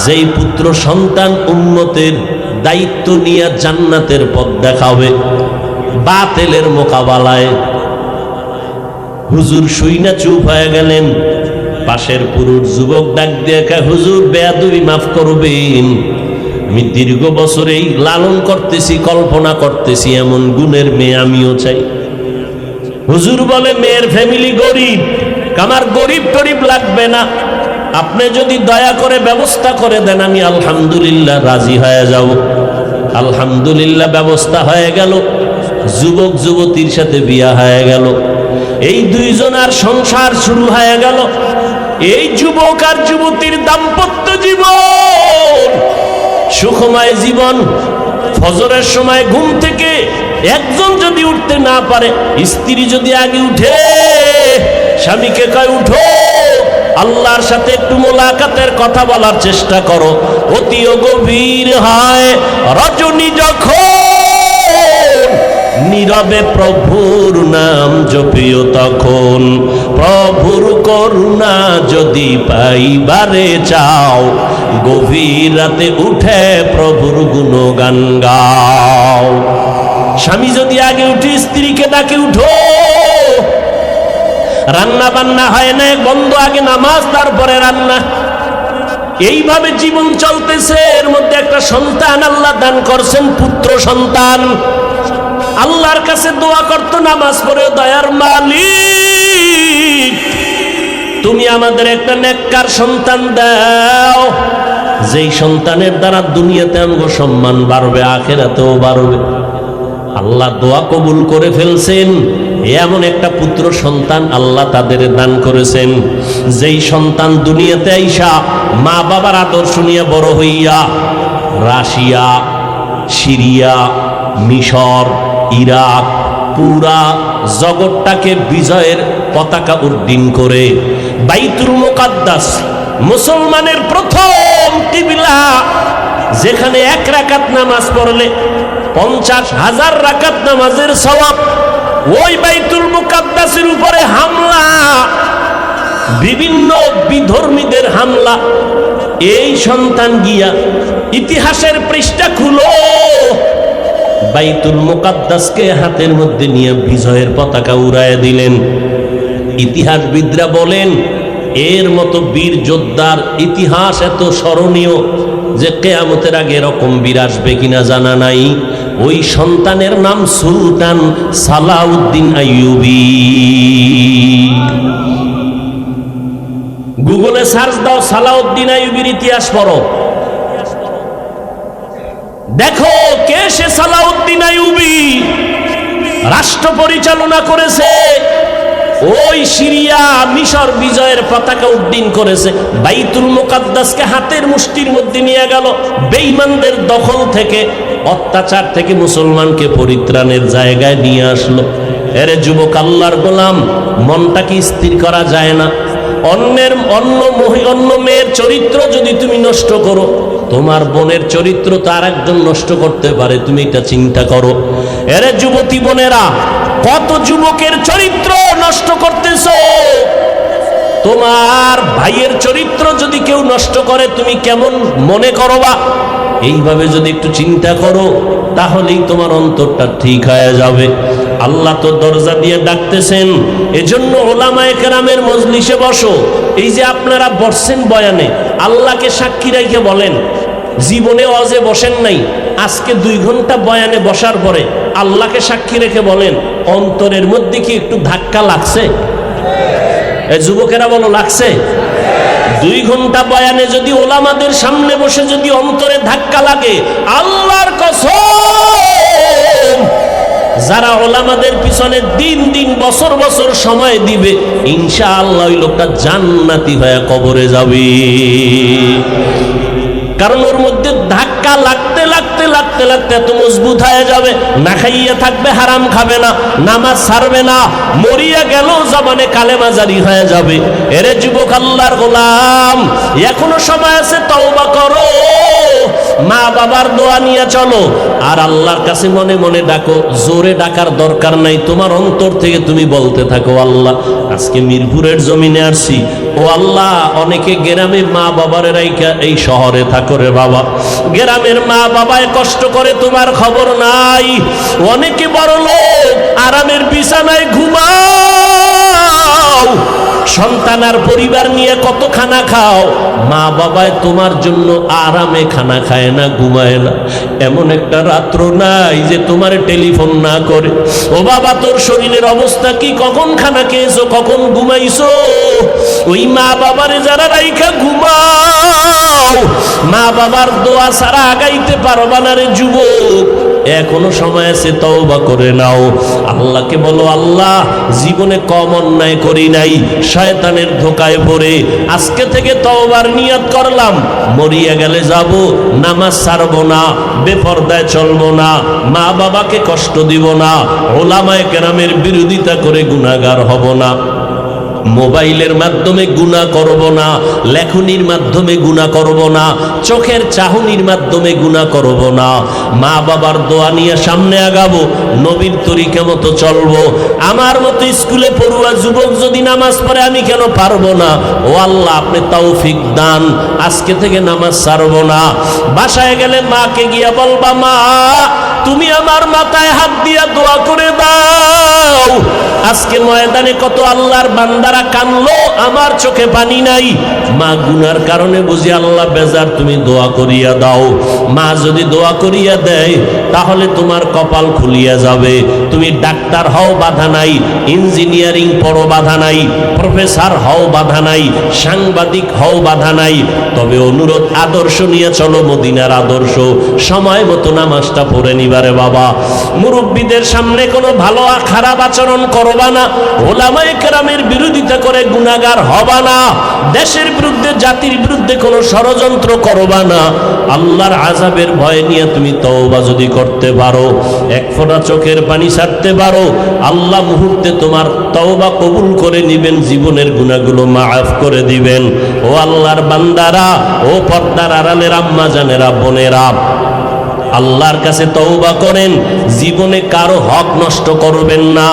যেই পুত্র সন্তান উম্মতের দায়িত্ব নিয়ে জান্নাতের পথ দেখাবে বাতিলের মোকাবেলায়। হুজুর শুইনা চুপ হয়ে গেলেন। পাশের পুরুষ যুবক ডাক দিয়ে কয়, হুজুর বেয়াদবি মাফ করবেন, আমি দীর্ঘ বছর এই লালন করতেছি, কল্পনা করতেছি এমন গুণের মেয়ে আমিও চাই। হুজুর বলে, মেয়ের ফ্যামিলি গরিব, আমার গরিব টরিব লাগবে না, আপনি যদি দয়া করে ব্যবস্থা করে দেন আমি আলহামদুলিল্লাহ রাজি হয়ে যাব। আলহামদুলিল্লাহ ব্যবস্থা হয়ে গেল, যুবক যুবতীর সাথে বিয়া হয়ে গেল। এই দুইজনার সংসার শুরু হয়ে গেল। এই যুবক আর যুবতীর দাম্পত্য জীবন সুখময় জীবন। ফজরের সময় ঘুম থেকে একজন যদি উঠতে না পারে, স্ত্রী যদি আগে উঠে, স্বামীকে কয় উঠো, আল্লাহর সাথে একটু মোলাকাতের কথা বলার চেষ্টা করো। অতিও গভীর হয় রজনী যখন, নীরবে প্রভুর নাম জপিও তখন। প্রভুর করুণা যদি পাইবারে চাও, গভীর রাতে উঠে প্রভুর গুণগান গাও। স্বামী যদি আগে উঠে স্ত্রীকে ডাকে উঠো, রান্না বান্না হয় না, বন্ধ, আগে নামাজ তারপরে রান্না। এইভাবে জীবন চলতেছে। এর মধ্যে একটা সন্তান আল্লাহ দান করছেন, পুত্র সন্তান। আল্লাহর কাছে দোয়া করতো নামাজ পড়ে, দয়ার মালিক তুমি আমাদের একটা নেককার সন্তান দাও, যেই সন্তানের দ্বারা দুনিয়াতে আমগো সম্মান বাড়বে, আখিরাতেও বাড়বে। আল্লাহ দোয়া কবুল করে ফেলছেন। এমন একটা পুত্র সন্তান আল্লাহ তাদের দান করেছেন, যেই সন্তান দুনিয়াতে আইসা মা বাবার আদর্শ নিয়ে বড় হইয়া রাশিয়া, সিরিয়া, মিশর, ইরাক, পুরা জগৎটাকে বিজয়ের পতাকা উড্ডীন করে বাইতুল মুকাদ্দাস, মুসলমানের প্রথম কিবলা, যেখানে এক রাকাত নামাজ পড়লে 50,000 রাকাত নামাজের সওয়াব। ওই বাইতুল মুকাদ্দাসের উপরে হামলা, বিভিন্ন বিধর্মীদের হামলা। এই সন্তান গিয়া ইতিহাসের পৃষ্ঠা খুলো, বাইতুল মুকাদ্দাসকে হাতের মধ্যে নিয়ে বিজয়ের পতাকা উড়াইয়া দিলেন। ইতিহাসবিদরা বলেন, এর মতো বীর যোদ্ধার ইতিহাস এত স্মরণীয় যে কিয়ামতের আগে এরকম বীর আসবে কিনা জানা নাই। ওই সন্তানের নাম সুলতান সালাউদ্দিন আইয়ুবী। গুগলে সার্চ দাও, সালাউদ্দিন আইয়ুবীর ইতিহাস পড়ো, দেখো কে সে সালাউদ্দিন আইয়ুবী, রাষ্ট্র পরিচালনা করেছে, ওই সিরিয়া মিশর বিজয়ের পতাকা উড্ডীন করেছে, বাইতুল মুকাদ্দাসকে হাতের মুষ্টির মধ্যে নিয়ে গেল, বেঈমানদের দখল থেকে অত্যাচার থেকে মুসলমানকে পরিত্রাণের জায়গায় নিয়ে আসলো। এরে যুবক আল্লাহর গোলাম, মনটা কি স্থির করা যায় না? অন্য মেয়ের চরিত্র যদি তুমি নষ্ট করো, তোমার বোনের চরিত্র তো আর একজন নষ্ট করতে পারে, তুমি এটা চিন্তা করো। এরে যুবতী বোনেরা, কত যুবকের চরিত্র নষ্ট করতেছো। তোমার ভাইয়ের চরিত্র যদি কেউ নষ্ট করে তুমি কেমন মনে করবা? এইভাবে যদি একটু চিন্তা করো, তাহলেই তোমার অন্তরটা ঠিক হয়ে যাবে। আল্লাহ তো দরজা দিয়ে ডাকতেছেন। এজন্য ওলামায়ে কেরামের মজলিসে বসো। এই যে আপনারা বসছেন বয়ানে, আল্লাহকে সাক্ষী রেখে বলেন, জীবনে ওয়াজে বসেন নাই, আজকে 2 ঘন্টা বয়ানে বসার পরে আল্লাহকে সাক্ষী রেখে বলেন, অন্তরের মধ্যে কি একটু ধাক্কা লাগছে? এই যুবকেরা বলো, লাগছে? 2 ঘন্টা বয়ানে যদি ওলামাদের সামনে বসে যদি অন্তরে ধাক্কা লাগে, আল্লাহর কসম, যারা ওলামাদের পিছনে দিন দিন বছর বছর সময় দিবে, ইনশাআল্লাহ ওই লোকটা জান্নাতি হয়ে কবরে যাবে। কারণ ওর মধ্যে ধাক্কা লাগতে লাগতে লাগতে লাগতে এত মজবুত হয়ে যাবে, না খাইয়া থাকবে, হারাম খাবে না, নামাজ ছাড়বে না, মরিয়া গেল জবানে কালেমা জারি হয়ে যাবে। এরে যুবক আল্লাহর গোলাম, এখনো সময় আছে, তওবা করো, মা বাবার দোয়া নিয়ে চলো, আর আল্লাহর কাছে মনে মনে ডাকো। জোরে ডাকার দরকার নাই, তোমার অন্তর থেকে তুমি বলতে থাকো, আল্লাহ আজকে মিরপুরের জমিনে আসছি, ও আল্লাহ, অনেকে গ্রামে মা বাবার রাইকা এই শহরে থাকো রে বাবা, গ্রামের মা বাবায় কষ্ট করে তোমার খবর নাই, অনেকে বড় লোক আরামের বিছানায় ঘুমাও, সন্তান আর পরিবার নিয়ে কত খানা খাও, মা বাবায় তোমার জন্য আরামে খানা খায় না, ঘুমায় না, এমন একটা রাত্র নাই যে তোমার টেলিফোন না করে, ও বাবা তোর শরীরের অবস্থা কি, কখন খানা খেয়েছো, কখন ঘুমাইছো? ওই মা বাবারে যারা রাইখা ঘুমাও, মা বাবার দোয়া ছাড়া আগাইতে পারবা না রে যুবক। এখনো সময় আছে, তওবা করে নাও। আল্লাহকে বলো, আল্লাহ জীবনে কম অন্যায় করি নাই, শয়তানের ধোকায় পড়ে আজকে থেকে তওবার নিয়ত করলাম, মরিয়া গেলে যাব, নামাজ ছাড়বো না, বেপরদায় চলবো না, মা বাবাকে কষ্ট দিব না, ওলামায়ে কেরামের বিরোধিতা করে গুনাহগার হব না, মোবাইলের মাধ্যমে গুনাহ করব না, লেখনির মাধ্যমে গুনাহ করব না, চোখের চাহনির মাধ্যমে গুনাহ করব না, মা বাবার দোয়া নিয়ে সামনে আগাবো, নবীর তরিকা মতো চলবো। আমার মতো স্কুলে পড়ুয়া যুবক যদি নামাজ পড়ে, আমি কেন পারবো না? ও আল্লাহ, আপনি তৌফিক দান, আজকে থেকে নামাজ ছাড়বো না। বাসায় গেলে মাকে গিয়া বলবা, মা তুমি আমার মাথায় হাত দিয়া দোয়া করে দাও। আজকে ময়দানে কত আল্লাহর বান্দারা কানলো, আমার চোখে পানি নাই, মা গুনার কারণে বুঝি আল্লাহ বেজার, তুমি দোয়া করিয়া দাও। মা যদি দোয়া করিয়া দেয়, তাহলে তোমার কপাল খুলিয়া যাবে। তুমি ডাক্তার হও, বাধা নাই, ইঞ্জিনিয়ারিং পড়ো, বাধা নাই, প্রফেসর হও, বাধা নাই, সাংবাদিক হও, বাধা নাই, তবে অনুরোধ, আদর্শ নিয়ে চলো, মদিনার আদর্শ, সময় মতো নামাজটা পড়ে নিবারে বাবা। মুরব্বীদের সামনে কোনো ভালো খারাপ আচরণ করবা না, ওলামায়ে কেরামের বিরোধিতা করে গুনাহগার হবা না, দেশের বিরুদ্ধে জাতির বিরুদ্ধে কোনো ষড়যন্ত্র করবা না। আল্লাহর আযাবের ভয় নিয়ে তুমি তওবা যদি করতে পারো, এক ফোঁটা চোখের পানি ছাড়তে পারো, আল্লাহ মুহূর্তে তোমার তওবা কবুল করে নিবেন, জীবনের গুনাহগুলো মাফ করে দিবেন। ও আল্লাহর বান্দারা, ও পর্দার আড়ালের আম্মা জানেরা, বোনেরা, আল্লাহর কাছে তওবা করেন, জীবনে কারো হক নষ্ট করবেন না,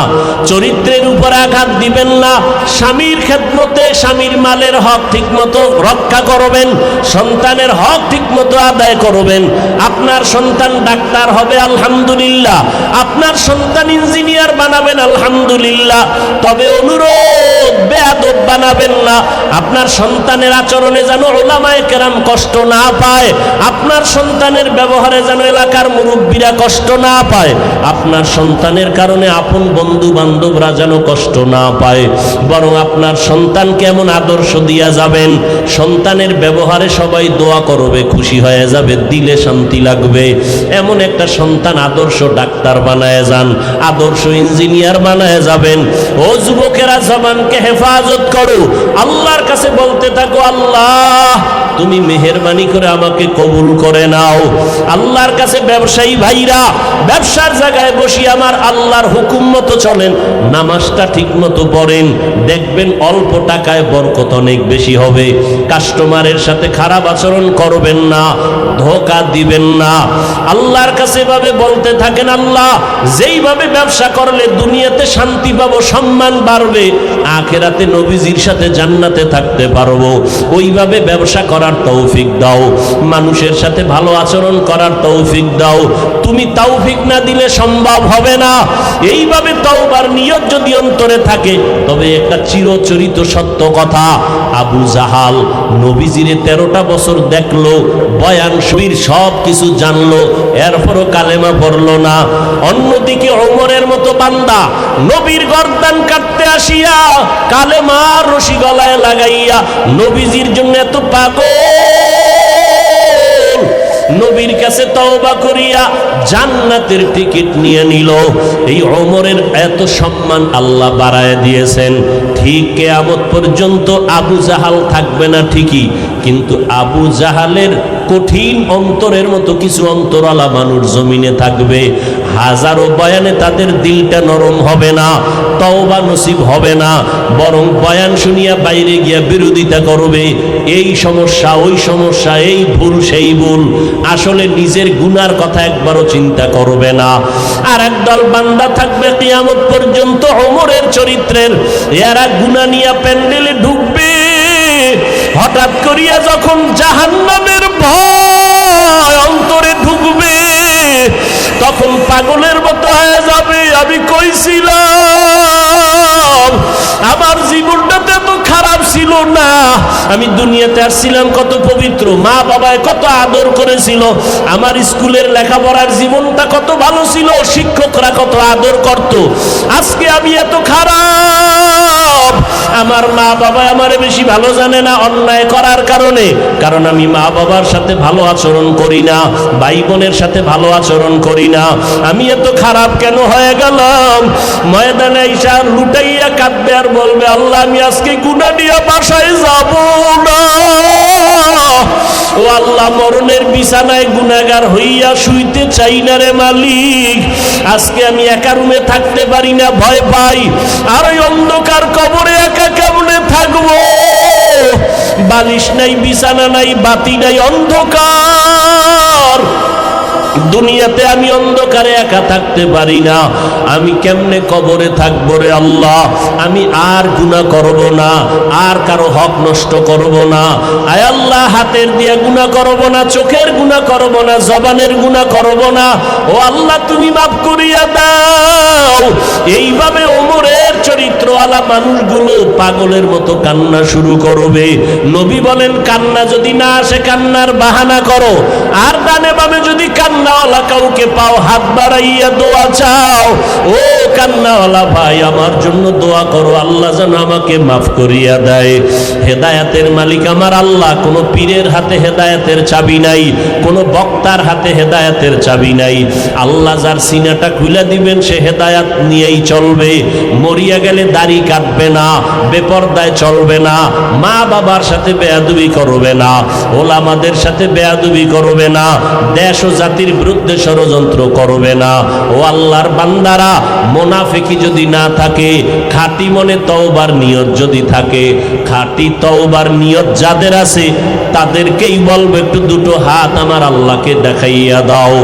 চরিত্রের উপর আঘাত দিবেন না, স্বামীর খেদমতে স্বামীর মালের হক ঠিকমতো রক্ষা করবেন, সন্তানের হক ঠিকমতো আদায় করবেন। আপনার সন্তান ডাক্তার হবে, আলহামদুলিল্লাহ, আপনার সন্তান ইঞ্জিনিয়ার বানাবেন, আলহামদুলিল্লাহ, তবে অনুরোধ, বেয়াদব বানাবেন না। আপনার সন্তানের আচরণে যেন উলামায়ে কেরাম কষ্ট না পায়, আপনার সন্তানের ব্যবহারে যেন এলাকার মুরব্বীরা কষ্ট না পায়, আপনার সন্তানের কারণে আপন বন্ধু বান্ধবরা যেন কষ্ট না পায়, বরং আপনার সন্তানকে এমন আদর্শ দিয়া যাবেন, সন্তানের ব্যবহারে সবাই দোয়া করবে, খুশি হয়ে যাবে, দিলে শান্তি লাগবে। এমন একটা সন্তান আদর্শ ডাক্তার বানায় যান, আদর্শ ইঞ্জিনিয়ার বানায় যাবেন। ও যুবকেরা, জবানকে হেফাজত করো, আল্লাহর কাছে বলতে থাকো, আল্লাহ তুমি মেহেরবানি করে আমাকে কবুল করে নাও। আল্লাহর কাছে ব্যবসায়ী ভাইরা ব্যবসার জায়গায় বসি আমার আল্লাহর হুকুম মতো চলেন, নামাজটা ঠিক মতো পড়েন, দেখবেন অল্প টাকায় বরকত অনেক বেশি হবে। কাস্টমারের সাথে খারাপ আচরণ করবেন না, ধোঁকা দিবেন না। আল্লাহর কাছে এভাবে বলতে থাকেন, আল্লাহ যেইভাবে ব্যবসা করলে দুনিয়াতে শান্তি পাবো, সম্মান বাড়বে, আখিরাতে নবীজির সাথে জান্নাতে থাকতে পারবো, ওইভাবে ব্যবসা করার তৌফিক দাও, মানুষের সাথে ভালো আচরণ করার তৌফিক দাও। তুমি তৌফিক না দিলে সম্ভব হবে না। এইভাবে তওবার নিয়ত যদি অন্তরে থাকে, তবে একটা চিরচরিত সত্য কথা, আবু জাহাল নবীজিরে 13টা বছর দেখলো, বয়ান শরীর সব কিছু জানলো, এরপরও কালেমা পড়লো না। অন্যদিকে ওমরের মতো বান্দা নবীর গর্দান কাটতে আসিয়া কালেমার রশি গলায় লাগাইয়া নবীজির জন্য এত পাগল, নবীর কাছে তওবা করিয়া জান্নাতের টিকিট নিয়ে নিল। এই ওমরের এত সম্মান আল্লাহ বাড়ায় দিয়েছেন। ঠিক কিয়ামত পর্যন্ত আবু জাহাল থাকবে না ঠিকই, কিন্তু আবু জাহালের কঠিন অন্তরের মতো কিছু অন্তরালা মানুষ জমিনে থাকবে। হাজারো বয়ানে তাদের দিলটা নরম হবে না, তওবা নসিব হবে না, বরং বয়ান শুনিয়া বাইরে গিয়া বিরোধিতা করবে, এই সমস্যা ওই সমস্যা, এই ভুল সেই ভুল, আসলে নিজের গুনার কথা একবারও চিন্তা করবে না। আর একদল বান্দা থাকবে কিয়ামত পর্যন্ত ওমরের চরিত্রের, এরা গুনাহ নিয়া প্যান্ডেলে ঢুকবে, হঠাৎ করিয়া যখন জাহান্নামের ভয় অন্তরে ঢুকবে, তখন পাগলের মতো হয়ে যাবে, আমি কইছিলাম আমার জীবনটাতে তো খারাপ ছিল না, আমি দুনিয়াতে আসছিলাম কত পবিত্র, মা বাবায় কত আদর করেছিল, আমার স্কুলের লেখাপড়ার জীবনটা কত ভালো ছিল, শিক্ষকরা কত আদর করত, আজকে আমি এত খারাপ, আমার মা বাবা আমারে বেশি ভালো জানে না অন্যায় করার কারণে, কারণ আমি মা বাবার সাথে ভালো আচরণ করি না, ভাই বোনের সাথে ভালো আচরণ করি না, আমি এত খারাপ কেন হয়ে গেলাম। ময়দানে ঈশা লুটাইয়া কাঁদবে আর বলবে, আল্লাহ আমি আজকে গুনাহ নিয়ে বাসায় যাব না, ও আল্লাহ মরণের বিছানায় গুনাহগার হইয়া শুইতে চাই না রে মালিক, আজকে আমি একা রুমে থাকতে পারি না, ভয় পাই, আর ওই অন্ধকার কবরে একা কেমনে থাকবো, বালিশ নাই, বিছানা নাই, বাতি নাই, অন্ধকার, দুনিয়াতে আমি অন্ধকারে একা থাকতে পারি না, আমি কেমনে কবরে থাকবো রে আল্লাহ, আমি আর গুনাহ করব না, আর কারো হক নষ্ট করব না, আয় আল্লাহ হাতের দিয়ে গুনাহ করব না, চোখের গুনাহ করব না, জবানের গুনাহ করব না, ও আল্লাহ তুমি মাফ করিয়া দাও। এইভাবে ওমরের চরিত্রওয়ালা মানুষগুলো পাগলের মতো কান্না শুরু করবে। নবী বলেন, কান্না যদি না আসে কান্নার বাহানা করো, আর ডানে বামে যদি কান্নাওয়ালা কাউকে পাও হাত বাড়াইয়া দোয়া চাও, ও কান্নাওয়ালা ভাই আমার জন্য দোয়া করো, আল্লাহ যেন আমাকে মাফ করিয়া দেয়। হেদায়েতের মালিক আমার আল্লাহ, কোন পীরের হাতে হেদায়েতের চাবি নাই, কোন বক্তার হাতে হেদায়েতের চাবি নাই, আল্লাহ যার সিনাটা খুলে দিবেন সে হেদায়েত নিয়েই চলবে, মরিয়া গেলে দাড়ি কাটবে না, বেপরদায় চলবে না, মা বাবার সাথে বেয়াদবি করবে না, ওলামাদের সাথে বেয়াদবি করবে না, দেশ ও জাতির বিরুদ্ধে ষড়যন্ত্র করবে না। ও আল্লাহর বান্দারা, মুনাফিকি যদি না থাকে, খাঁটি মনে তওবার নিয়ত যদি থাকে, খাঁটি তওবার নিয়ত যাদের আছে তাদেরকেই বলবে একটু দুটো হাত আমার আল্লাহকে দেখাইয়া দাও।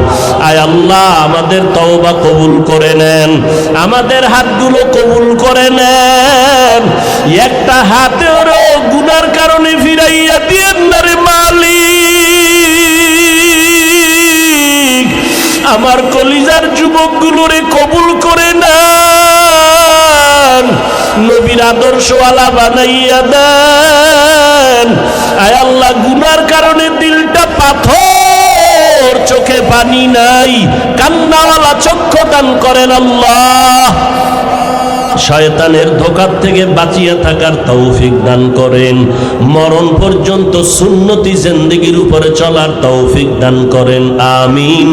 আয় আল্লাহ আমাদের তওবা কবুল করে নেন, আমাদের হাতগুলো কবুল করে নেন, একটা হাতের গুনার কারণে ফিরাইয়া দিয়েন না রে মালিক, আমার কলিজার যুবকগুলোরে কবুল করে নেন। নবীর নবীর আদর্শওয়ালা বানাইয়া দেন। আয় আল্লাহ, গুনার কারণে দিলটা পাথর, চোখে পানি নাই, কান্নাওয়ালা চক্ষু দান করেন আল্লাহ। শয়তানের ধোঁকার থেকে বাঁচিয়ে থাকার তৌফিক দান করেন। মরণ পর্যন্ত সুন্নতি জিন্দেগির উপরে চলার তৌফিক দান করেন। আমিন।